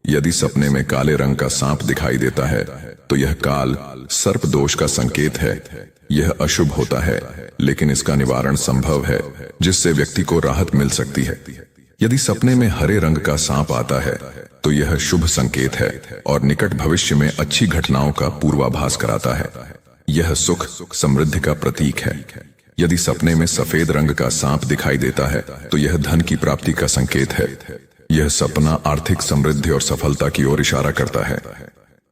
A: यदि सपने में काले रंग का सांप दिखाई देता है तो यह काल सर्प दोष का संकेत है। यह अशुभ होता है, लेकिन इसका निवारण संभव है, जिससे व्यक्ति को राहत मिल सकती है। यदि सपने में हरे रंग का सांप आता है तो यह शुभ संकेत है और निकट भविष्य में अच्छी घटनाओं का पूर्वाभास कराता है। यह सुख समृद्धि का प्रतीक है। यदि सपने में सफेद रंग का सांप दिखाई देता है तो यह धन की प्राप्ति का संकेत है। यह सपना आर्थिक समृद्धि और सफलता की ओर इशारा करता है।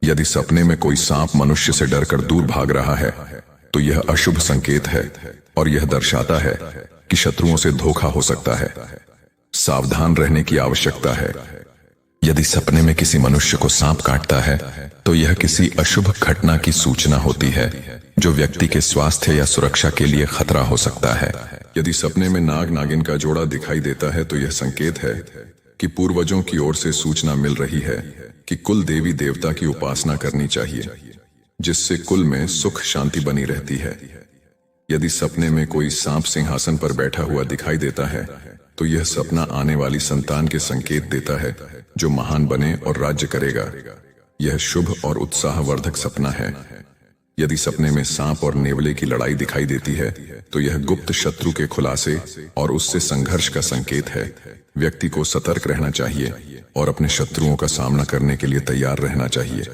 A: यदि सपने में कोई सांप मनुष्य से डरकर दूर भाग रहा है तो यह अशुभ संकेत है और यह दर्शाता है कि शत्रुओं से धोखा हो सकता है। सावधान रहने की आवश्यकता है। यदि सपने में किसी मनुष्य को सांप काटता है तो यह किसी अशुभ घटना की सूचना होती है, जो व्यक्ति के स्वास्थ्य या सुरक्षा के लिए खतरा हो सकता है। यदि सपने में नाग नागिन का जोड़ा दिखाई देता है तो यह संकेत है कि पूर्वजों की ओर से सूचना मिल रही है कि कुल देवी देवता की उपासना करनी चाहिए। जिससे कुल में सुख शांति बनी रहती है। यदि सपने में कोई सांप सिंहासन पर बैठा हुआ दिखाई देता है तो यह सपना आने वाली संतान के संकेत देता है जो महान बने और राज्य करेगा। यह शुभ और उत्साहवर्धक सपना है। यदि सपने में सांप और नेवले की लड़ाई दिखाई देती है तो यह गुप्त शत्रु के खुलासे और उससे संघर्ष का संकेत है। व्यक्ति को सतर्क रहना चाहिए और अपने शत्रुओं का सामना करने के लिए तैयार रहना चाहिए।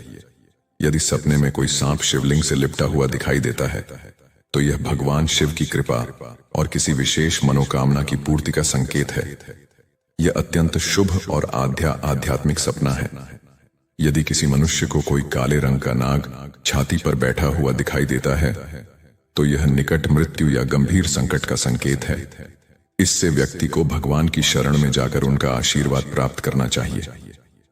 A: यदि सपने में कोई सांप शिवलिंग से लिपटा हुआ दिखाई देता है तो यह भगवान शिव की कृपा और किसी विशेष मनोकामना की पूर्ति का संकेत है। यह अत्यंत शुभ और आध्यात्मिक सपना है। यदि किसी मनुष्य को कोई काले रंग का नाग छाती पर बैठा हुआ दिखाई देता है तो यह निकट मृत्यु या गंभीर संकट का संकेत है। इससे व्यक्ति को भगवान की शरण में जाकर उनका आशीर्वाद प्राप्त करना चाहिए।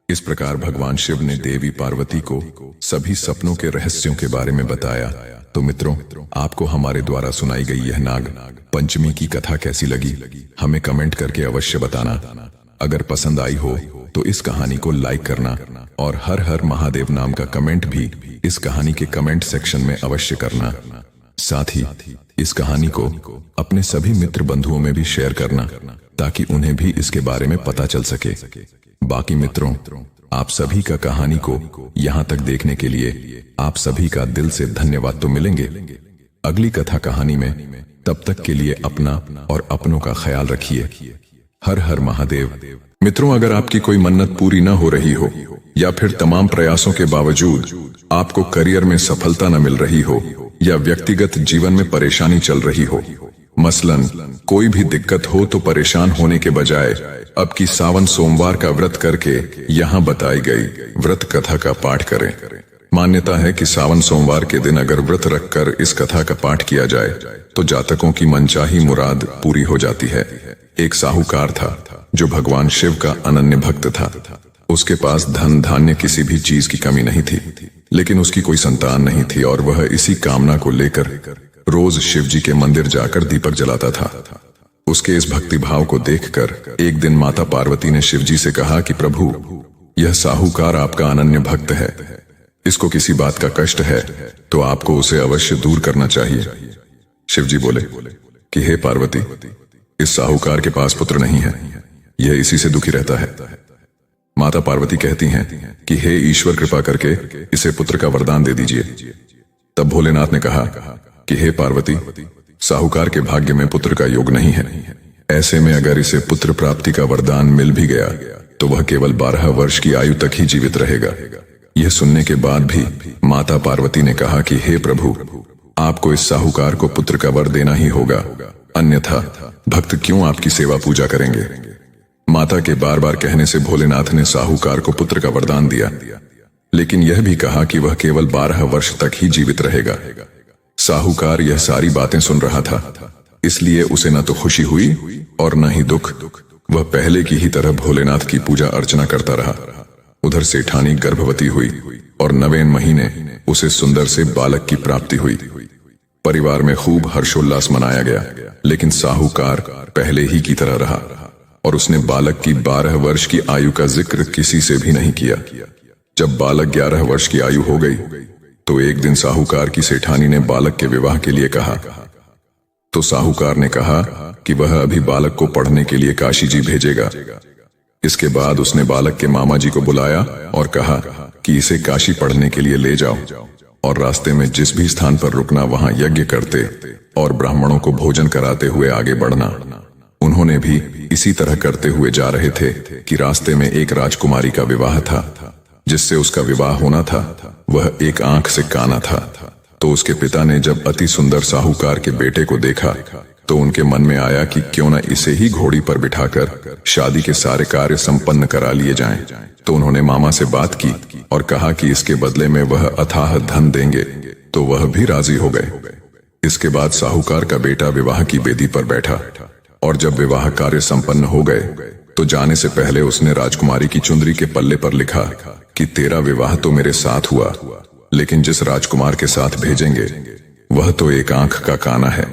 A: इस प्रकार भगवान शिव ने देवी पार्वती को सभी सपनों के रहस्यों के बारे में बताया। तो मित्रों, आपको हमारे द्वारा सुनाई गई यह नाग पंचमी की कथा कैसी लगी, हमें कमेंट करके अवश्य बताना। अगर पसंद आई हो तो इस कहानी को लाइक करना और हर हर महादेव नाम का कमेंट भी इस कहानी के कमेंट सेक्शन में अवश्य करना। साथ ही इस कहानी को अपने सभी मित्र बंधुओं में भी शेयर करना ताकि उन्हें भी इसके बारे में पता चल सके। बाकी मित्रों, आप सभी का कहानी को यहाँ तक देखने के लिए आप सभी का दिल से धन्यवाद। तो मिलेंगे अगली कथा कहानी में, तब तक के लिए अपना और अपनों का ख्याल रखिए। हर हर महादेव। मित्रों, अगर आपकी कोई मन्नत पूरी न हो रही हो या फिर तमाम प्रयासों के बावजूद आपको करियर में सफलता न मिल रही हो या व्यक्तिगत जीवन में परेशानी चल रही हो, मसलन कोई भी दिक्कत हो, तो परेशान होने के बजाय अब की सावन सोमवार का व्रत करके यहाँ बताई गई व्रत कथा का पाठ करें। मान्यता है कि सावन सोमवार के दिन अगर व्रत रखकर इस कथा का पाठ किया जाए तो जातकों की मनचाही मुराद पूरी हो जाती है। एक साहूकार था जो भगवान शिव का अनन्य भक्त था। उसके पास धन धान्य किसी भी चीज की कमी नहीं थी, लेकिन उसकी कोई संतान नहीं थी और वह इसी कामना को लेकर रोज शिव जी के मंदिर जाकर दीपक जलाता था। उसके इस भक्ति भाव को देखकर एक दिन माता पार्वती ने शिव जी से कहा कि प्रभु, यह साहूकार आपका अनन्य भक्त है, इसको किसी बात का कष्ट है तो आपको उसे अवश्य दूर करना चाहिए। शिव जी बोले कि हे पार्वती, इस साहूकार के पास पुत्र नहीं है, यह इसी से दुखी रहता है। माता पार्वती कहती हैं कि हे ईश्वर, कृपा करके इसे पुत्र का वरदान दे दीजिए। तब भोलेनाथ ने कहा कि हे पार्वती, साहूकार के भाग्य में पुत्र का योग नहीं है। ऐसे में अगर इसे पुत्र प्राप्ति का वरदान मिल भी गया तो वह केवल 12 वर्ष की आयु तक ही जीवित रहेगा। यह सुनने के बाद भी माता पार्वती ने कहा कि हे प्रभु, आपको इस साहूकार को पुत्र का वर देना ही होगा, अन्यथा भक्त क्यों आपकी सेवा पूजा करेंगे। माता के बार बार कहने से भोलेनाथ ने साहूकार को पुत्र का वरदान दिया, लेकिन यह भी कहा कि वह केवल 12 वर्ष तक ही जीवित रहेगा। साहूकार यह सारी बातें सुन रहा था, इसलिए उसे न तो खुशी हुई और न ही दुख। वह पहले की ही तरह भोलेनाथ की पूजा अर्चना करता रहा। उधर सेठानी गर्भवती हुई और 9वें महीने उसे सुंदर से बालक की प्राप्ति हुई। परिवार में खूब हर्षोल्लास मनाया गया, लेकिन साहूकार पहले ही की तरह रहा और उसने बालक की 12 वर्ष की आयु का जिक्र किसी से भी नहीं किया। जब बालक 11 वर्ष की आयु हो गई तो एक दिन साहूकार की सेठानी ने बालक के विवाह के लिए कहा। तो साहूकार ने कहा कि वह अभी बालक को पढ़ने के लिए काशी जी भेजेगा। इसके बाद उसने बालक के मामा जी को बुलाया और कहा कि इसे काशी पढ़ने के लिए ले जाओ और रास्ते में जिस भी स्थान पर रुकना वहां यज्ञ करते और ब्राह्मणों को भोजन कराते हुए आगे बढ़ना। उन्होंने भी इसी तरह करते हुए जा रहे थे कि रास्ते में एक राजकुमारी का विवाह था। जिससे उसका विवाह होना था वह एक आंख से काना था। तो उसके पिता ने जब अति सुंदर साहूकार के बेटे को देखा तो उनके मन में आया कि क्यों न इसे ही घोड़ी पर बिठाकर शादी के सारे कार्य संपन्न करा लिए जाएं। तो उन्होंने मामा से बात की और कहा कि इसके बदले में वह अथाह धन देंगे, तो वह भी राजी हो गए। इसके बाद साहूकार का बेटा विवाह की बेदी पर बैठा और जब विवाह कार्य संपन्न हो गए तो जाने से पहले उसने राजकुमारी की चुंदरी के पल्ले पर लिखा कि तेरा विवाह तो मेरे साथ हुआ, लेकिन जिस राजकुमार के साथ भेजेंगे वह तो एक आंख का काना है।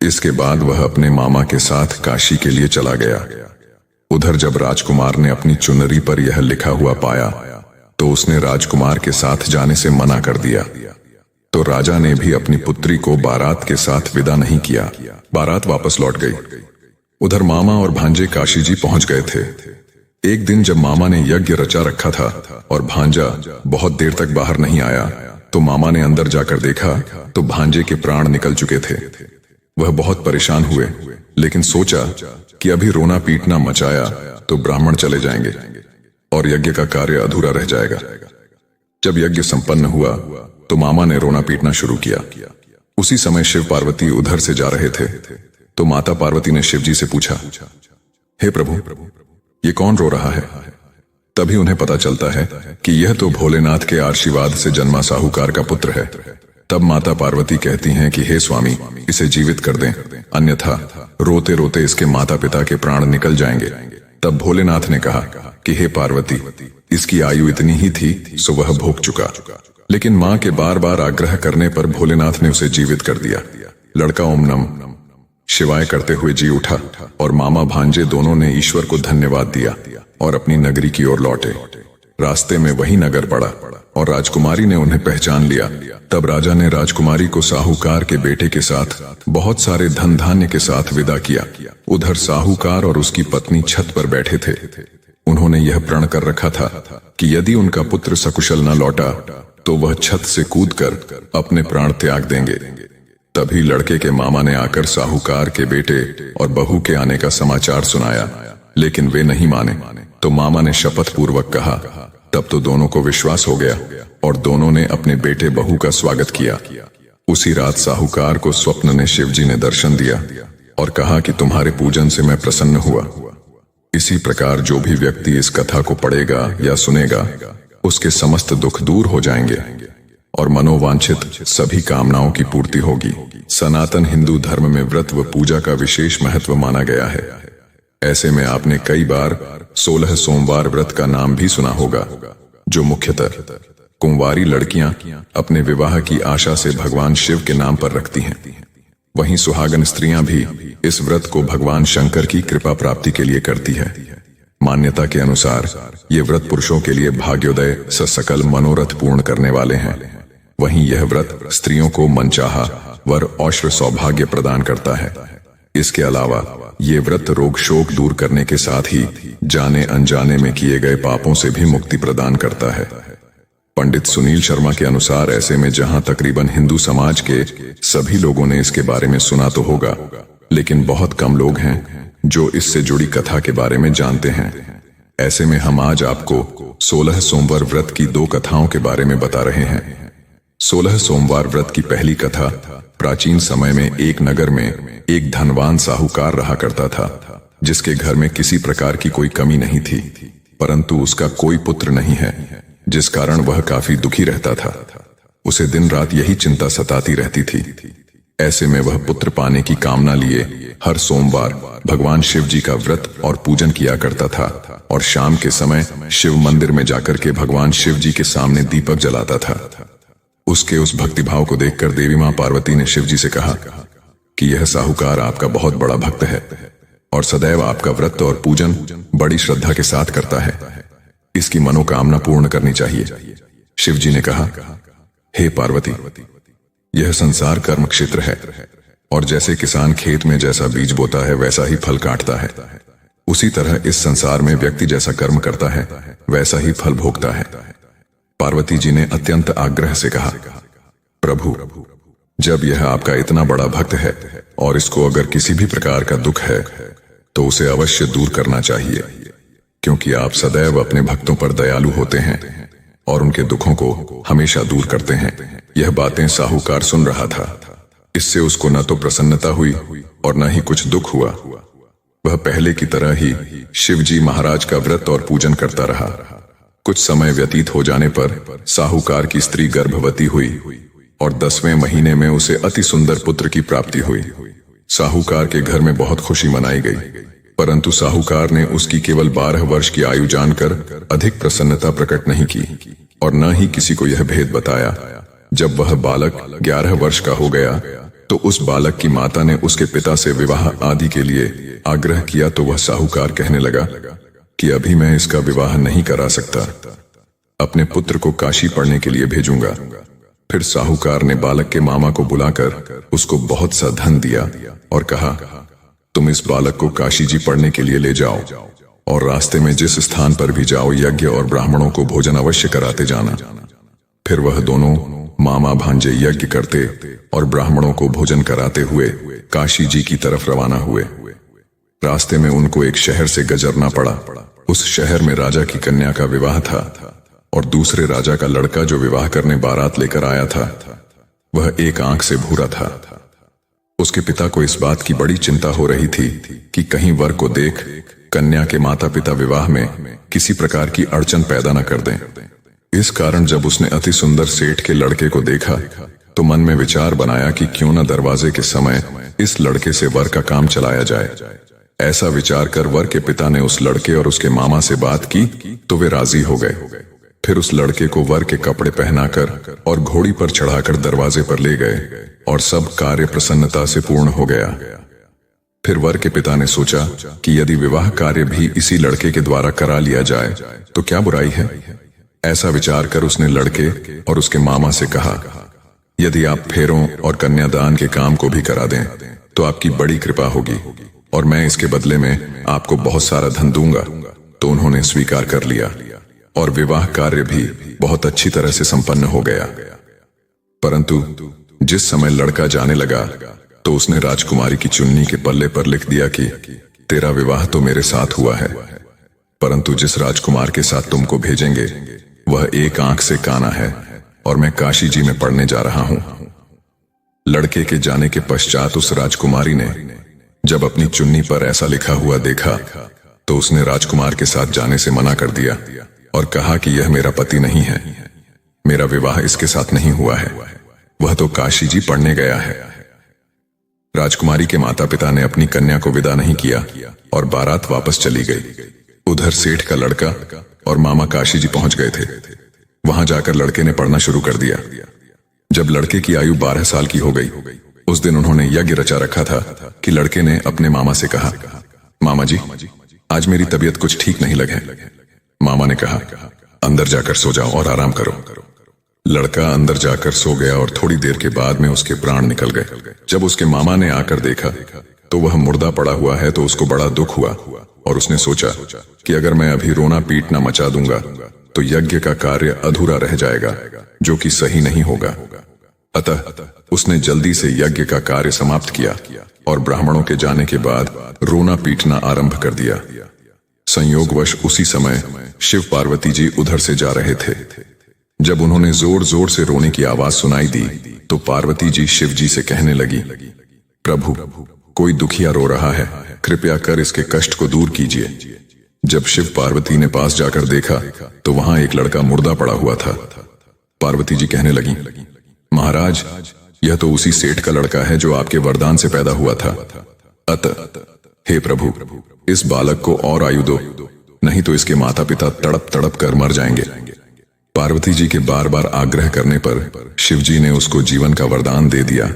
A: इसके बाद वह अपने मामा के साथ काशी के लिए चला गया। उधर जब राजकुमार ने अपनी चुनरी पर यह लिखा हुआ पाया तो उसने राजकुमार के साथ जाने से मना कर दिया। तो राजा ने भी अपनी पुत्री को बारात के साथ विदा नहीं किया। बारात वापस लौट गई। उधर मामा और भांजे काशी जी पहुंच गए थे। एक दिन जब मामा ने यज्ञ रचा रखा था और भांजा बहुत देर तक बाहर नहीं आया, तो मामा ने अंदर जाकर देखा तो भांजे के प्राण निकल चुके थे। वह बहुत परेशान हुए, लेकिन सोचा कि अभी रोना पीटना मचाया तो ब्राह्मण चले जाएंगे और यज्ञ का कार्य अधूरा रह जाएगा। जब यज्ञ संपन्न हुआ तो मामा ने रोना पीटना शुरू किया। उसी समय शिव पार्वती उधर से जा रहे थे, तो माता पार्वती ने शिव जी से पूछा, हे प्रभु, ये कौन रो रहा है? तभी उन्हें पता चलता है कि यह तो भोलेनाथ के आशीर्वाद से जन्मा साहूकार का पुत्र है। तब माता पार्वती कहती हैं कि हे स्वामी, इसे जीवित कर दें, अन्यथा रोते रोते इसके माता पिता के प्राण निकल जाएंगे। तब भोलेनाथ ने कहा कि हे पार्वती, इसकी आयु इतनी ही थी सो वह भोग चुका। लेकिन मां के बार बार आग्रह करने पर भोलेनाथ ने उसे जीवित कर दिया। लड़का ओम नमः शिवाय करते हुए जी उठा और मामा भांजे दोनों ने ईश्वर को धन्यवाद दिया और अपनी नगरी की ओर लौटे। रास्ते में वही नगर पड़ा और राजकुमारी ने उन्हें पहचान लिया। तब राजा ने राजकुमारी को साहूकार के बेटे के साथ बहुत सारे धन धान्य के साथ विदा किया। उधर साहूकार और उसकी पत्नी छत पर बैठे थे। उन्होंने यह प्रण कर रखा था कि यदि उनका पुत्र सकुशल न लौटा तो वह छत से कूदकर अपने प्राण त्याग देंगे। तभी लड़के के मामा ने आकर साहूकार के बेटे और बहू के आने का समाचार सुनाया, लेकिन वे नहीं माने। तो मामा ने शपथ पूर्वक कहा। तब तो दोनों को विश्वास हो गया और दोनों ने अपने बेटे बहू का स्वागत किया। उसी रात साहूकार को स्वप्न में शिवजी ने दर्शन दिया और कहा कि तुम्हारे पूजन से मैं प्रसन्न हुआ। इसी प्रकार जो भी व्यक्ति इस कथा को पढ़ेगा या सुनेगा, उसके समस्त दुख दूर हो जाएंगे और मनोवांछित सभी कामनाओं की पूर्ति होगी। सनातन हिंदू धर्म में व्रत व पूजा का विशेष महत्व माना गया है। ऐसे में आपने कई बार 16 सोमवार व्रत का नाम भी सुना होगा, जो मुख्यतः कुंवारी लड़कियां अपने विवाह की आशा से भगवान शिव के नाम पर रखती हैं। वहीं सुहागन स्त्रियां भी इस व्रत को भगवान शंकर की कृपा प्राप्ति के लिए करती है। मान्यता के अनुसार ये व्रत पुरुषों के लिए भाग्योदय स सकल मनोरथ पूर्ण करने वाले हैं। वहीं यह व्रत स्त्रियों को मनचाहा वर औश्र सौभाग्य प्रदान करता है। इसके अलावा ये व्रत रोग शोक दूर करने के साथ ही जाने अनजाने में किए गए पापों से भी मुक्ति प्रदान करता है। पंडित सुनील शर्मा के अनुसार ऐसे में जहां तकरीबन हिंदू समाज के सभी लोगों ने इसके बारे में सुना तो होगा, लेकिन बहुत कम लोग हैं जो इससे जुड़ी कथा के बारे में जानते हैं। ऐसे में हम आज आपको 16 सोमवार व्रत की 2 कथाओं के बारे में बता रहे हैं। 16 सोमवार व्रत की पहली कथा, प्राचीन समय में एक नगर में एक धनवान साहूकार रहा करता था, जिसके घर में किसी प्रकार की कोई कमी नहीं थी, परंतु उसका कोई पुत्र नहीं है, जिस कारण वह काफी दुखी रहता था। उसे दिन रात यही चिंता सताती रहती थी। ऐसे में वह पुत्र पाने की कामना लिए हर सोमवार भगवान शिव जी का व्रत और पूजन किया करता था और शाम के समय शिव मंदिर में जाकर के भगवान शिव जी के सामने दीपक जलाता था। उसके उस भक्तिभाव को देखकर देवी मां पार्वती ने शिव जी से कहा कि यह साहूकार आपका बहुत बड़ा भक्त है और सदैव आपका व्रत और पूजन बड़ी श्रद्धा के साथ करता है। इसकी मनोकामना पूर्ण करनी चाहिए। शिव जी ने कहा, हे पार्वती, यह संसार कर्म क्षेत्र है और जैसे किसान खेत में जैसा बीज बोता है वैसा ही फल काटता है, उसी तरह इस संसार में व्यक्ति जैसा कर्म करता है वैसा ही फल भोगता है। पार्वती जी ने अत्यंत आग्रह से कहा, प्रभु, जब यह आपका इतना बड़ा भक्त है और इसको अगर किसी भी प्रकार का दुख है तो उसे अवश्य दूर करना चाहिए, क्योंकि आप सदैव अपने भक्तों पर दयालु होते हैं और उनके दुखों को हमेशा दूर करते हैं। यह बातें साहूकार सुन रहा था। इससे उसको न तो प्रसन्नता हुई और न ही कुछ दुख हुआ। वह पहले की तरह ही शिवजी महाराज का व्रत और पूजन करता रहा। कुछ समय व्यतीत हो जाने पर साहूकार की स्त्री गर्भवती हुई और 10वें महीने में उसे अति सुंदर पुत्र की प्राप्ति हुई। साहूकार के घर में बहुत खुशी मनाई गई, परंतु साहूकार ने उसकी केवल 12 वर्ष की आयु जानकर अधिक प्रसन्नता प्रकट नहीं की और न ही किसी को यह भेद बताया। जब वह बालक 11 वर्ष का हो गया तो उस बालक की माता ने उसके पिता से विवाह आदि के लिए आग्रह किया, तो वह साहूकार कहने लगा कि अभी मैं इसका विवाह नहीं करा सकता, अपने पुत्र को काशी पढ़ने के लिए भेजूंगा। फिर साहूकार ने बालक के मामा को बुलाकर उसको बहुत सा धन दिया और कहा, तुम इस बालक को काशी जी पढ़ने के लिए ले जाओ और रास्ते में जिस स्थान पर भी जाओ यज्ञ और ब्राह्मणों को भोजन अवश्य कराते जाना। फिर वह दोनों मामा भांजे यज्ञ करते और ब्राह्मणों को भोजन कराते हुए काशी जी की तरफ रवाना हुए। रास्ते में उनको एक शहर से गुजरना पड़ा। उस शहर में राजा की कन्या का विवाह था और दूसरे राजा का लड़का जो विवाह करने बारात लेकर आया था वह एक आंख से भूरा था। उसके पिता को इस बात की बड़ी चिंता हो रही थी कि कहीं वर को देख कन्या के माता पिता विवाह में किसी प्रकार की अड़चन पैदा न कर दें। इस कारण जब उसने अति सुंदर सेठ के लड़के को देखा तो मन में विचार बनाया कि क्यों न दरवाजे के समय इस लड़के से वर का काम चलाया जाए। ऐसा विचार कर वर के पिता ने उस लड़के और उसके मामा से बात की तो वे राजी हो गए। फिर उस लड़के को वर के कपड़े पहनाकर और घोड़ी पर चढ़ाकर दरवाजे पर ले गए और सब कार्य प्रसन्नता से पूर्ण हो गया। फिर वर के पिता ने सोचा कि यदि विवाह कार्य भी इसी लड़के के द्वारा करा लिया जाए तो क्या बुराई है। ऐसा विचार कर उसने लड़के और उसके मामा से कहा, यदि आप फेरों और कन्यादान के काम को भी करा दें तो आपकी बड़ी कृपा होगी और मैं इसके बदले में आपको बहुत सारा धन दूंगा। तो उन्होंने स्वीकार कर लिया और विवाह कार्य भी बहुत अच्छी तरह से संपन्न हो गया। परंतु जिस समय लड़का जाने लगा तो उसने राजकुमारी की चुन्नी के पल्ले पर लिख दिया कि तेरा विवाह तो मेरे साथ हुआ है, परंतु जिस राजकुमार के साथ तुमको भेजेंगे वह एक आंख से काना है और मैं काशी जी में पढ़ने जा रहा हूं। लड़के के जाने के पश्चात उस राजकुमारी ने जब अपनी चुन्नी पर ऐसा लिखा हुआ देखा तो उसने राजकुमार के साथ जाने से मना कर दिया और कहा कि यह मेरा पति नहीं है, मेरा विवाह इसके साथ नहीं हुआ है, वह तो काशी जी पढ़ने गया है। राजकुमारी के माता पिता ने अपनी कन्या को विदा नहीं किया और बारात वापस चली गई। उधर सेठ का लड़का और मामा काशी जी पहुंच गए थे। वहां जाकर लड़के ने पढ़ना शुरू कर दिया। जब लड़के की आयु 12 साल की हो गई उस दिन उन्होंने यज्ञ रचा रखा था कि लड़के ने अपने मामा से कहा, मामा जी आज मेरी तबीयत कुछ ठीक नहीं लगे। मामा ने कहा, अंदर जाकर सो जाओ और आराम करो। लड़का अंदर जाकर सो गया और थोड़ी देर के बाद में उसके प्राण निकल गए। जब उसके मामा ने आकर देखा तो वह मुर्दा पड़ा हुआ है तो उसको बड़ा दुख हुआ और उसने सोचा कि अगर मैं अभी रोना पीटना मचा दूंगा तो यज्ञ का कार्य अधूरा रह जाएगा, जो कि सही नहीं होगा। अतः उसने जल्दी से यज्ञ का कार्य समाप्त किया और ब्राह्मणों के जाने के बाद रोना पीटना आरंभ कर दिया। संयोगवश उसी समय शिव पार्वती जी उधर से जा रहे थे। जब उन्होंने जोर जोर से रोने की आवाज सुनाई दी तो पार्वती जी शिव जी से कहने लगी, प्रभु कोई दुखिया रो रहा है, कृपया कर इसके कष्ट को दूर कीजिए। जब शिव पार्वती ने पास जाकर देखा तो वहां एक लड़का मुर्दा पड़ा हुआ था। पार्वती जी कहने लगी, महाराज यह तो उसी सेठ का लड़का है जो आपके वरदान से पैदा हुआ था। अतः हे प्रभु इस बालक को और आयु दो, नहीं तो इसके माता पिता तड़प तड़प कर मर जाएंगे। पार्वती जी के बार बार आग्रह करने पर शिव जी ने उसको जीवन का वरदान दे दिया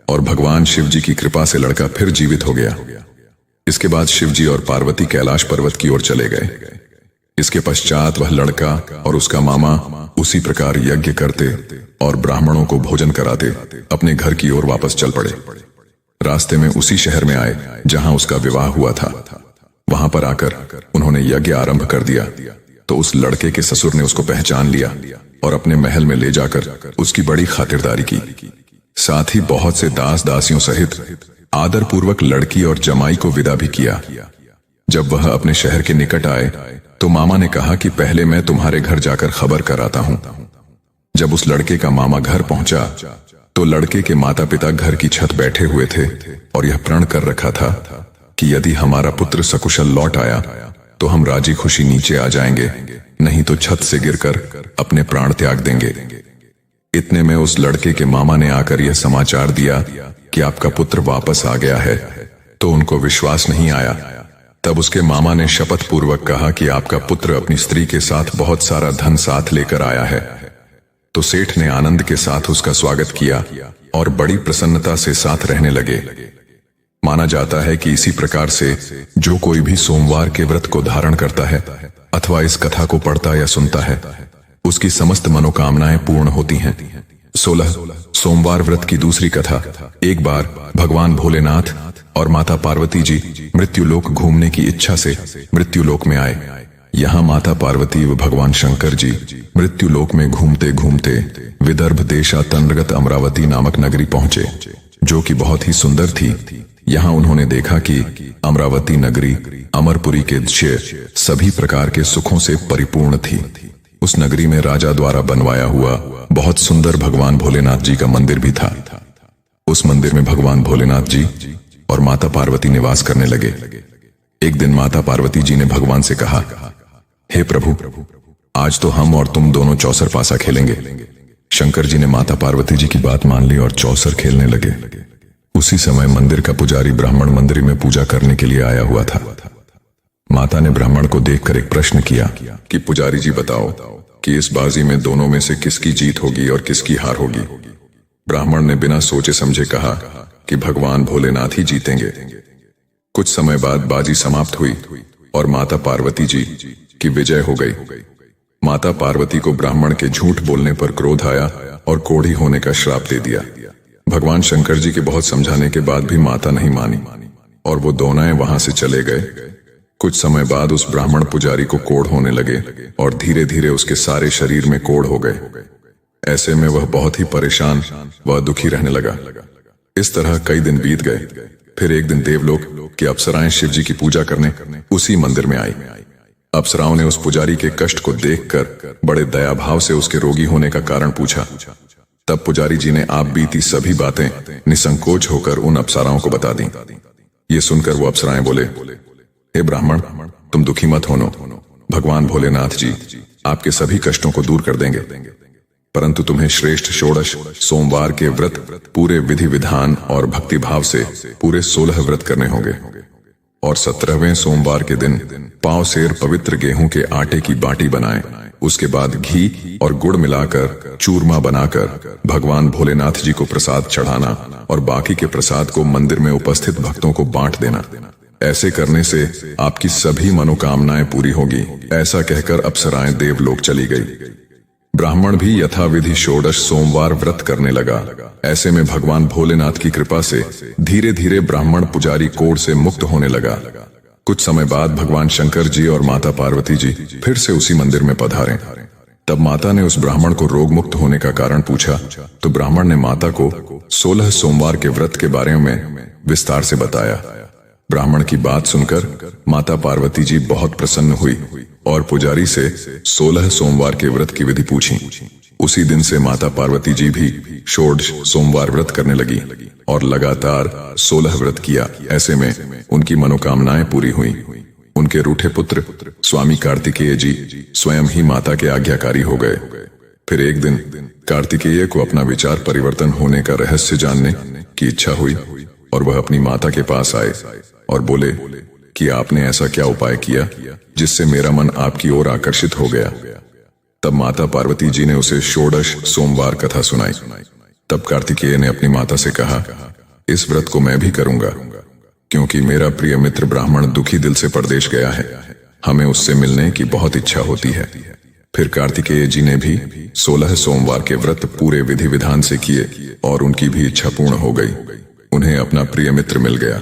A: और भगवान शिव जी की कृपा से लड़का फिर जीवित हो गया। इसके बाद शिव जी और पार्वती कैलाश पर्वत की ओर चले गए। इसके पश्चात वह लड़का और उसका मामा उसी प्रकार यज्ञ करते और ब्राह्मणों को भोजन कराते अपने घर की ओर वापस चल पड़े। रास्ते में उसी शहर में आए जहां उसका विवाह हुआ था। वहां पर आकर उन्होंने यज्ञ आरंभ कर दिया तो उस लड़के के ससुर ने उसको पहचान लिया और अपने महल में ले जाकर उसकी बड़ी खातिरदारी की। साथ ही बहुत से दास दासियों सहित आदर पूर्वक लड़की और जमाई को विदा भी किया। जब वह अपने शहर के निकट आए तो मामा ने कहा कि पहले मैं तुम्हारे घर जाकर खबर कराता हूं। जब उस लड़के का मामा घर पहुंचा तो लड़के के माता पिता घर की छत बैठे हुए थे और यह प्रण कर रखा था कि यदि हमारा पुत्र सकुशल लौट आया तो हम राजी खुशी नीचे आ जाएंगे, नहीं तो छत से गिरकर अपने प्राण त्याग देंगे। इतने में उस लड़के के मामा ने आकर यह समाचार दिया कि आपका पुत्र वापस आ गया है। तो उनको विश्वास नहीं आया। तब उसके मामा ने शपथ पूर्वक कहा कि आपका पुत्र अपनी स्त्री के साथ बहुत सारा धन साथ लेकर आया है। तो सेठ ने आनंद के साथ उसका स्वागत किया और बड़ी प्रसन्नता से साथ रहने लगे। माना जाता है कि इसी प्रकार से जो कोई भी सोमवार के व्रत को धारण करता है अथवा इस कथा को पढ़ता या सुनता है उसकी समस्त मनोकामनाएं पूर्ण होती हैं। 16 सोमवार व्रत की दूसरी कथा। एक बार भगवान भोलेनाथ और माता पार्वती जी मृत्युलोक घूमने की इच्छा से मृत्युलोक में आए। यहाँ माता पार्वती व भगवान शंकर जी मृत्युलोक में घूमते घूमते विदर्भ देशांतर्गत अमरावती नामक नगरी पहुंचे, जो कि बहुत ही सुंदर थी। यहाँ उन्होंने देखा कि अमरावती नगरी अमरपुरी के दृश्य सभी प्रकार के सुखों से परिपूर्ण थी। उस नगरी में राजा द्वारा बनवाया हुआ बहुत सुंदर भगवान भोलेनाथ जी का मंदिर भी था। उस मंदिर में भगवान भोलेनाथ जी और माता पार्वती निवास करने लगे। एक दिन माता पार्वती जी ने भगवान से कहा, हे प्रभु, आज तो हम और तुम दोनों चौसर पासा खेलेंगे। शंकर जी ने माता पार्वती जी की बात मान ली और चौसर खेलने लगे। उसी समय मंदिर का पुजारी ब्राह्मण मंदिर में पूजा करने के लिए आया हुआ था। माता ने ब्राह्मण को देखकर एक प्रश्न किया कि पुजारी जी बताओ कि इस बाजी में दोनों में से किसकी जीत होगी और किसकी हार होगी। ब्राह्मण ने बिना सोचे समझे कहा कि भगवान भोलेनाथ ही जीतेंगे। कुछ समय बाद बाजी समाप्त हुई और माता पार्वती जी की विजय हो गई। माता पार्वती को ब्राह्मण के झूठ बोलने पर क्रोध आया और कोढ़ी होने का श्राप दे दिया। भगवान शंकर जी के बहुत समझाने के बाद भी माता नहीं मानी और वो दोनों वहां से चले गए। कुछ समय बाद उस ब्राह्मण पुजारी को कोढ़ होने लगे और धीरे धीरे उसके सारे शरीर में कोढ़ हो गए। ऐसे में वह बहुत ही परेशान व दुखी रहने लगा। इस तरह कई दिन बीत गए। फिर एक दिन देवलोक की अप्सराएं शिव जी की पूजा करने उसी मंदिर में आई। अप्सराओं ने उस पुजारी के कष्ट को देखकर बड़े दया भाव से उसके रोगी होने का कारण पूछा। तब पुजारी जी ने आप बीती सभी बातें निसंकोच होकर उन अप्सराओं को बता दी। ये सुनकर वो अप्सराएं बोले, हे ब्राह्मण, तुम दुखी मत होनो। भगवान भोलेनाथ जी आपके सभी कष्टों को दूर कर देंगे, परंतु तुम्हें श्रेष्ठ षोडश सोमवार के व्रत पूरे विधि विधान और भक्ति भाव से पूरे 16 व्रत करने होंगे। और 17वें सोमवार के दिन पांव सेर पवित्र गेहूं के आटे की बाटी बनाएं। उसके बाद घी और गुड़ मिलाकर चूरमा बनाकर भगवान भोलेनाथ जी को प्रसाद चढ़ाना और बाकी के प्रसाद को मंदिर में उपस्थित भक्तों को बांट देना। ऐसे करने से आपकी सभी मनोकामनाएं पूरी होगी। ऐसा कहकर अप्सराएं देवलोक चली गई। ब्राह्मण भी यथाविधि षोडश सोमवार व्रत करने लगा। ऐसे में भगवान भोलेनाथ की कृपा से धीरे धीरे ब्राह्मण पुजारी कोढ़ से मुक्त होने लगा। कुछ समय बाद भगवान शंकर जी और माता पार्वती जी फिर से उसी मंदिर में पधारे। तब माता ने उस ब्राह्मण को रोग मुक्त होने का कारण पूछा, तो ब्राह्मण ने माता को 16 सोमवार के व्रत के बारे में विस्तार से बताया। ब्राह्मण की बात सुनकर माता पार्वती जी बहुत प्रसन्न हुई और पुजारी से 16 सोमवार के व्रत की विधि पूछी। उसी दिन से माता पार्वती जी भी षोडश सोमवार व्रत करने लगी और लगातार 16 व्रत किया। ऐसे में उनकी मनोकामनाएं पूरी हुई। उनके रूठे पुत्र स्वामी कार्तिकेय जी स्वयं ही माता के आज्ञाकारी हो गए। फिर एक दिन कार्तिकेय को अपना विचार परिवर्तन होने का रहस्य जानने की इच्छा हुई और वह अपनी माता के पास आए और बोले कि आपने ऐसा क्या उपाय किया जिससे मेरा मन आपकी ओर आकर्षित हो गया। तब माता पार्वती जी ने उसे षोडश सोमवार कथा सुनाई। तब कार्तिकेय ने अपनी माता से कहा, इस व्रत को मैं भी करूंगा, क्योंकि मेरा प्रिय मित्र ब्राह्मण दुखी दिल से परदेश गया है। हमें उससे मिलने की बहुत इच्छा होती है। फिर कार्तिकेय जी ने भी 16 सोमवार के व्रत पूरे विधि विधान से किए और उनकी भी इच्छा पूर्ण हो गई। उन्हें अपना प्रिय मित्र मिल गया।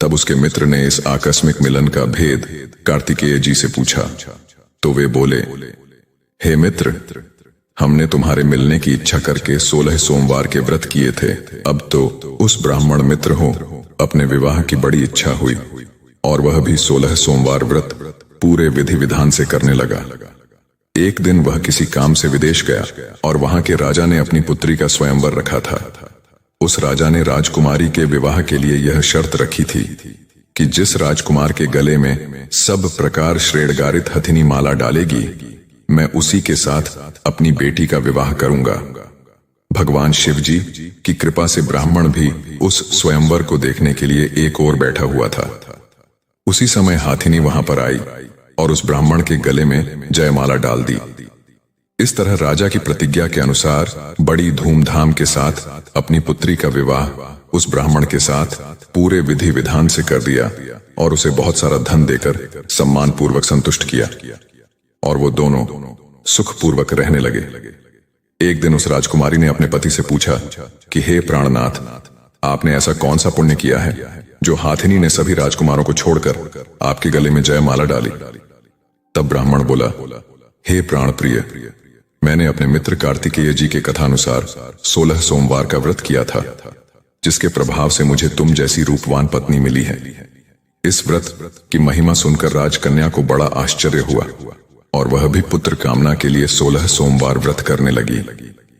A: तब उसके मित्र ने इस आकस्मिक मिलन का भेद कार्तिकेय जी से पूछा, तो वे बोले, हे मित्र, हमने तुम्हारे मिलने की इच्छा करके 16 सोमवार के व्रत किए थे। अब तो उस ब्राह्मण मित्र हो अपने विवाह की बड़ी इच्छा हुई और वह भी 16 सोमवार व्रत पूरे विधि विधान से करने लगा। एक दिन वह किसी काम से विदेश गया और वहां के राजा ने अपनी पुत्री का स्वयंवर रखा था। उस राजा ने राजकुमारी के विवाह के लिए यह शर्त रखी थी कि जिस राजकुमार के गले में सब प्रकार श्रेणगारित हथिनी माला डालेगी, मैं उसी के साथ अपनी बेटी का विवाह करूंगा। भगवान शिव जी की कृपा से ब्राह्मण भी उस स्वयंवर को देखने के लिए एक ओर बैठा हुआ था। उसी समय हाथिनी वहां पर आई और उस ब्राह्मण के गले में जयमाला डाल दी। इस तरह राजा की प्रतिज्ञा के अनुसार बड़ी धूमधाम के साथ अपनी पुत्री का विवाह उस ब्राह्मण के साथ पूरे विधि विधान से कर दिया और उसे बहुत सारा धन देकर सम्मान पूर्वक संतुष्ट किया और वो दोनों सुखपूर्वक रहने लगे। एक दिन उस राजकुमारी ने अपने पति से पूछा कि हे प्राणनाथ, आपने ऐसा कौन सा पुण्य किया है जो हाथिनी ने सभी राजकुमारों को छोड़कर आपके गले में जयमाला डाली। तब ब्राह्मण बोला, हे प्राण प्रिय, मैंने अपने मित्र कार्तिकेय जी के कथानुसार 16 सोमवार का व्रत किया था, जिसके प्रभाव से मुझे तुम जैसी रूपवान पत्नी मिली है। इस व्रत की महिमा सुनकर राजकन्या को बड़ा आश्चर्य हुआ और वह भी पुत्र कामना के लिए 16 सोमवार व्रत करने लगी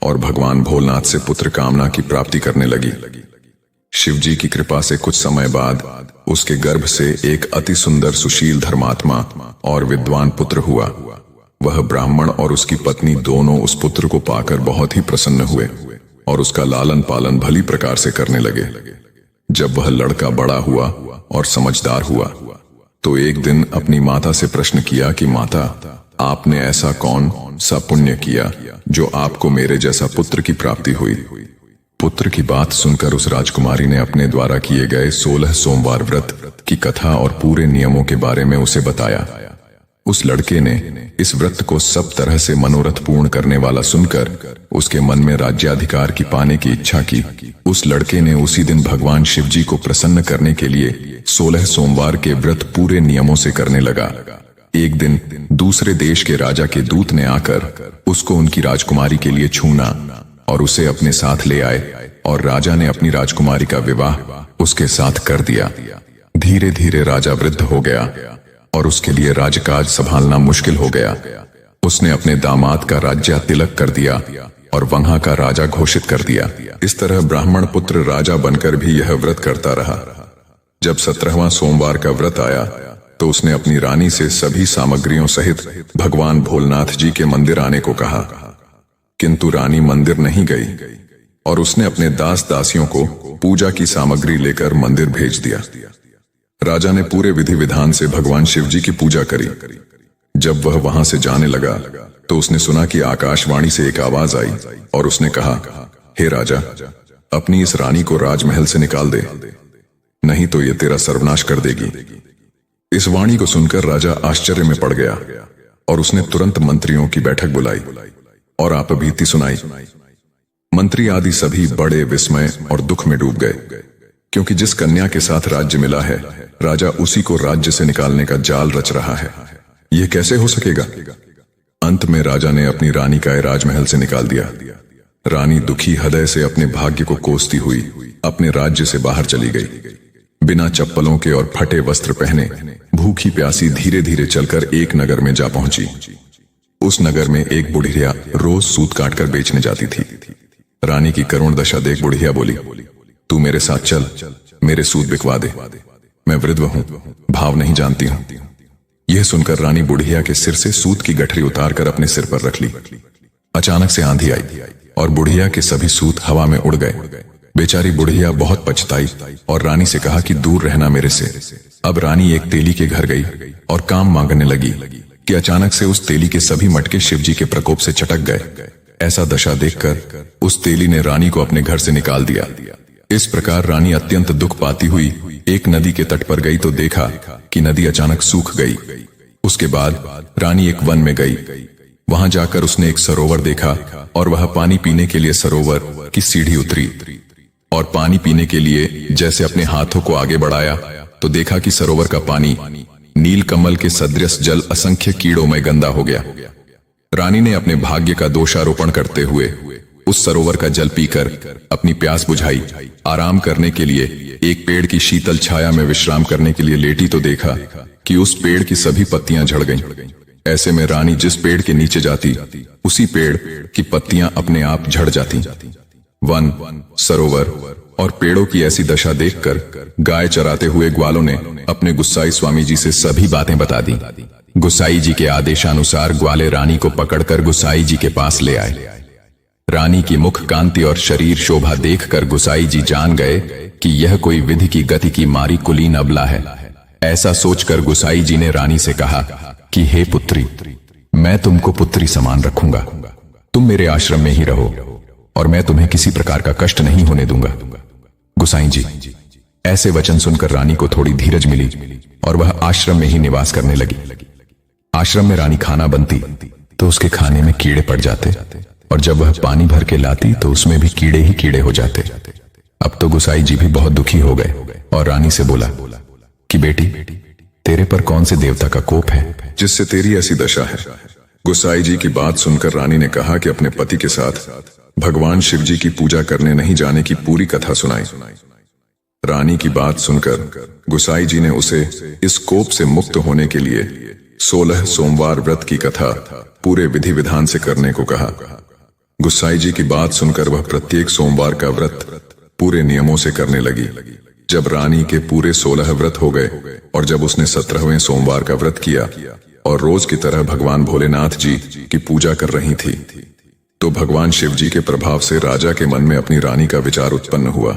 A: और भगवान भोलेनाथ से पुत्र कामना की प्राप्ति करने लगी। शिवजी की कृपा से कुछ समय बाद उसके गर्भ से एक अति सुंदर सुशील धर्मात्मा और विद्वान पुत्र हुआ। वह ब्राह्मण और उसकी पत्नी दोनों उस पुत्र को पाकर बहुत ही प्रसन्न हुए और उसका लालन पालन भली प्रकार से करने लगे। जब वह लड़का बड़ा हुआ और समझदार हुआ तो एक दिन अपनी माता से प्रश्न किया कि माता, आपने ऐसा कौन सा पुण्य किया जो आपको मेरे जैसा पुत्र की प्राप्ति हुई। पुत्र की बात सुनकर उस राजकुमारी ने अपने द्वारा किए गए 16 सोमवार व्रत की कथा और पूरे नियमों के बारे में उसे बताया। उस लड़के ने इस व्रत को सब तरह से मनोरथ पूर्ण करने वाला सुनकर उसके मन में राज्याधिकार की पाने की इच्छा की। उस लड़के ने उसी दिन भगवान शिवजी को प्रसन्न करने के लिए 16 सोमवार के व्रत पूरे नियमों से करने लगा। एक दिन दूसरे देश के राजा के दूत ने आकर उसको उनकी राजकुमारी के लिए छूना और उसे अपने साथ ले आए और राजा ने अपनी राजकुमारी का विवाह उसके साथ कर दिया। धीरे धीरे राजा वृद्ध हो गया और उसके लिए राजकाज संभालना मुश्किल हो गया। उसने अपने दामाद का राज्य तिलक कर दिया और वहां का राजा घोषित कर दिया। इस तरह ब्राह्मण पुत्र राजा बनकर भी यह व्रत करता रहा। जब 17वां सोमवार का व्रत आया तो उसने अपनी रानी से सभी सामग्रियों सहित भगवान भोलेनाथ जी के मंदिर आने को कहा, किंतु रानी मंदिर नहीं गई और उसने अपने दास दासियों को पूजा की सामग्री लेकर मंदिर भेज दिया। राजा ने पूरे विधि विधान से भगवान शिवजी की पूजा करी। जब वह वहां से जाने लगा तो उसने सुना कि आकाशवाणी से एक आवाज आई और उसने कहा, हे राजा, अपनी इस रानी को राजमहल से निकाल दे, नहीं तो ये तेरा सर्वनाश कर देगी। इस वाणी को सुनकर राजा आश्चर्य में पड़ गया और उसने तुरंत मंत्रियों की बैठक बुलाई और आपबीती सुनाई। मंत्री आदि सभी बड़े विस्मय और दुख में डूब गए, क्योंकि जिस कन्या के साथ राज्य मिला है राजा उसी को राज्य से निकालने का जाल रच रहा है। यह कैसे हो सकेगा। अंत में राजा ने अपनी रानी का राजमहल से निकाल दिया। रानी दुखी हृदय से अपने भाग्य को कोसती हुई अपने राज्य से बाहर चली गई। बिना चप्पलों के और फटे वस्त्र पहने भूखी प्यासी धीरे धीरे चलकर एक नगर में जा पहुंची। उस नगर में एक बुढ़िया रोज सूत काटकर बेचने जाती थी। रानी की करुण दशा देख बुढ़िया बोली, तू मेरे साथ चल, मेरे सूत बिकवा दे, मैं वृद्ध हूं, भाव नहीं जानती हूं। यह सुनकर रानी बुढ़िया के सिर से सूत की गठरी उतारकर अपने सिर पर रख ली। अचानक से आंधी आई और बुढ़िया के सभी सूत हवा में उड़ गए। बेचारी बुढ़िया बहुत पछताई और रानी से कहा कि दूर रहना मेरे से। अब रानी एक तेली के घर गई और काम मांगने लगी कि अचानक से उस तेली के सभी मटके शिवजी के प्रकोप से चटक गए। ऐसा दशा देखकर उस तेली ने रानी को अपने घर से निकाल दिया। इस प्रकार रानी अत्यंत दुख पाती हुई एक नदी के तट पर गई तो देखा कि नदी अचानक सूख गई। उसके बाद रानी एक वन में गई। वहां जाकर उसने एक सरोवर देखा और वह पानी पीने के लिए सरोवर की सीढ़ी उतरी और पानी पीने के लिए जैसे अपने हाथों को आगे बढ़ाया तो देखा कि सरोवर का पानी नील कमल के सदृश जल असंख्य कीड़ों में गंदा हो गया। रानी ने अपने भाग्य का दोषारोपण करते हुए उस सरोवर का जल पीकर अपनी प्यास बुझाई। आराम करने के लिए एक पेड़ की शीतल छाया में विश्राम करने के लिए लेटी तो देखा कि उस पेड़ की सभी पत्तियां झड़ गईं। ऐसे में रानी जिस पेड़ के नीचे जाती उसी पेड़ की पत्तियां अपने आप झड़ जाती। वन, सरोवर और पेड़ों की ऐसी दशा देखकर गाय चराते हुए ग्वालों ने अपने गुस्साई स्वामी जी से सभी बातें बता दी। गुस्साई जी के आदेशानुसार ग्वाले रानी को पकड़कर गुस्साई जी के पास ले आए। रानी की मुख कांति और शरीर शोभा देखकर गुस्साई जी जान गए कि यह कोई विधि की गति की मारी कुलीन अबला है। ऐसा सोचकर गुस्साई जी ने रानी से कहा कि हे पुत्री, मैं तुमको पुत्री समान रखूंगा, तुम मेरे आश्रम में ही रहो और मैं तुम्हें किसी प्रकार का कष्ट नहीं होने दूंगा। गुसाई जी, ऐसे वचन सुनकर रानी को थोड़ी धीरज मिली और वह आश्रम में ही निवास करने लगी। आश्रम में रानी खाना बनती तो उसके खाने में कीड़े पड़ जाते
B: और जब वह पानी भर के लाती तो उसमें भी कीड़े ही कीड़े हो जाते। अब तो गुसाई जी भी बहुत दुखी हो गए और रानी से बोला कि बेटी, तेरे पर कौन से देवता का कोप है
A: जिससे तेरी ऐसी दशा है। गुसाई जी की बात सुनकर रानी ने कहा कि अपने पति के साथ भगवान शिव जी की पूजा करने नहीं जाने की पूरी कथा सुनाई। रानी की बात सुनकर गुसाई जी ने उसे इस कोप से मुक्त होने के लिए 16 सोमवार व्रत की कथा पूरे विधि विधान से करने को कहा। गुसाई जी की बात सुनकर वह प्रत्येक सोमवार का व्रत पूरे नियमों से करने लगी। जब रानी के पूरे 16 व्रत हो गए और जब उसने 17वें सोमवार का व्रत किया और रोज की तरह भगवान भोलेनाथ जी की पूजा कर रही थी, तो भगवान शिव जी के प्रभाव से राजा के मन में अपनी रानी का विचार उत्पन्न हुआ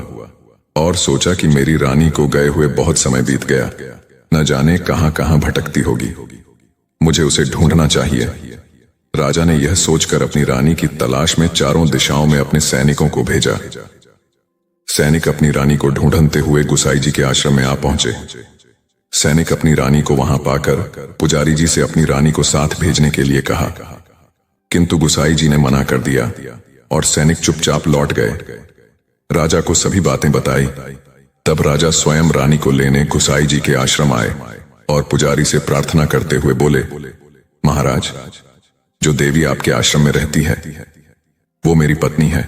A: और सोचा कि मेरी रानी को गए हुए बहुत समय बीत गया, न जाने कहां कहां भटकती होगी, मुझे उसे ढूंढना चाहिए। राजा ने यह सोचकर अपनी रानी की तलाश में चारों दिशाओं में अपने सैनिकों को भेजा। सैनिक अपनी रानी को ढूंढते हुए गुसाई जी के आश्रम में आ पहुंचे। सैनिक अपनी रानी को वहां पाकर पुजारी जी से अपनी रानी को साथ भेजने के लिए कहा, किंतु गुसाई जी ने मना कर दिया और सैनिक चुपचाप लौट गए। राजा को सभी बातें बताई। तब राजा स्वयं रानी को लेने गुसाई जी के आश्रम आए और पुजारी से प्रार्थना करते हुए बोले, महाराज, जो देवी आपके आश्रम में रहती है वो मेरी पत्नी है।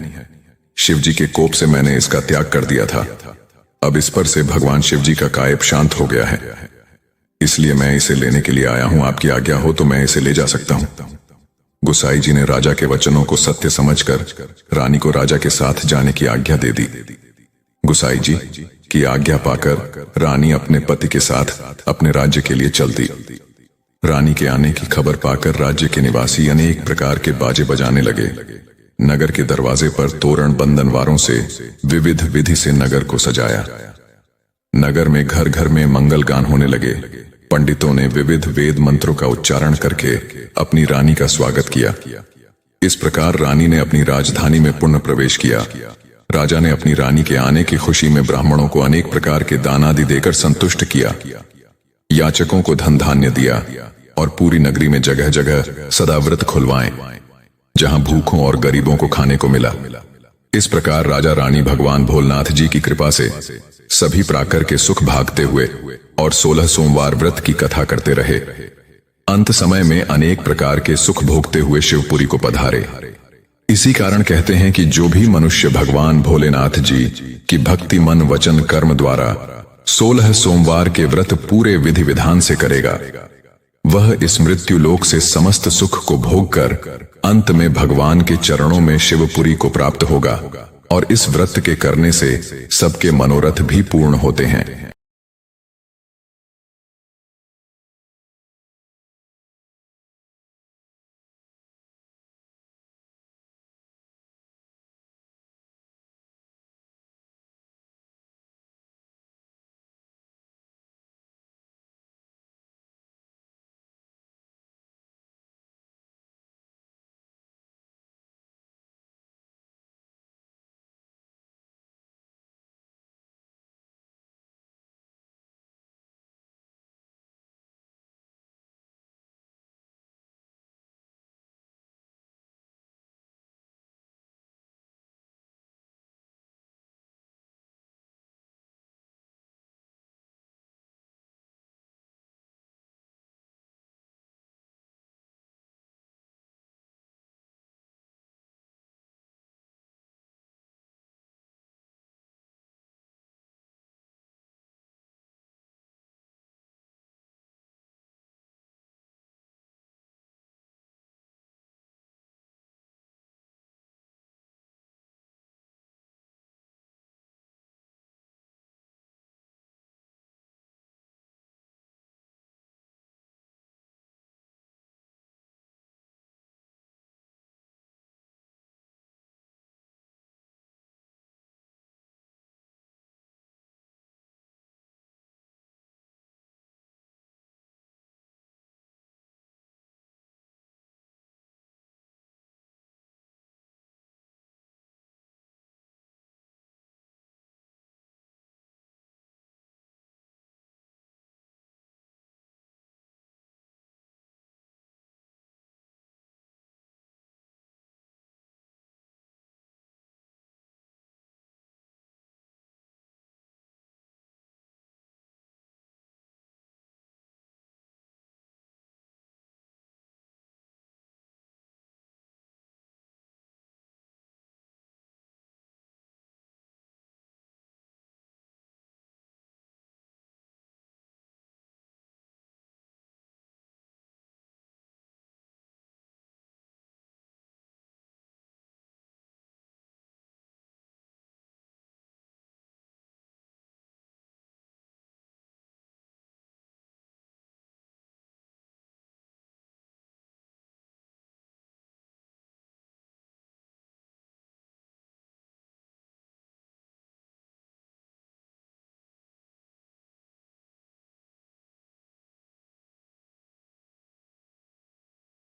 A: शिव जी के कोप से मैंने इसका त्याग कर दिया था। अब इस पर से भगवान शिव जी का कायब शांत हो गया है, इसलिए मैं इसे लेने के लिए आया हूं। आपकी आज्ञा हो तो मैं इसे ले जा सकता हूं। गुसाई जी ने राजा के वचनों को सत्य समझकर रानी को राजा के साथ जाने की आज्ञा दे दी। गुसाई जी की आज्ञा पाकर रानी अपने पति के साथ अपने राज्य के लिए चल दी। रानी के आने की खबर पाकर राज्य के निवासी अनेक प्रकार के बाजे बजाने लगे। नगर के दरवाजे पर तोरण बंधनवारों से विविध विधि से नगर को सजाया। नगर में घर घर में मंगल गान होने लगे। पंडितों ने विविध वेद मंत्रों का उच्चारण करके अपनी रानी का स्वागत किया। इस प्रकार रानी ने अपनी राजधानी में पुण्य प्रवेश किया। राजा ने अपनी रानी के आने की खुशी में ब्राह्मणों को अनेक प्रकार के दान आदि देकर संतुष्ट किया। याचकों को धन धान्य दिया और पूरी नगरी में जगह जगह सदाव्रत खुलवाए, जहां भूखों और गरीबों को खाने को मिला। इस प्रकार राजा रानी भगवान भोलेनाथ जी की कृपा से सभी प्राकर के सुख भागते हुए और 16 सोमवार व्रत की कथा करते रहे। अंत समय में अनेक प्रकार के सुख भोगते हुए शिवपुरी को पधारे। इसी कारण कहते हैं कि जो भी मनुष्य भगवान भोलेनाथ जी की भक्ति मन वचन कर्म द्वारा 16 सोमवार के व्रत पूरे विधि विधान से करेगा, वह इस मृत्यु लोक से समस्त सुख को भोग कर अंत में भगवान के चरणों में शिवपुरी को प्राप्त होगा। और इस व्रत के करने से सबके मनोरथ भी पूर्ण होते हैं।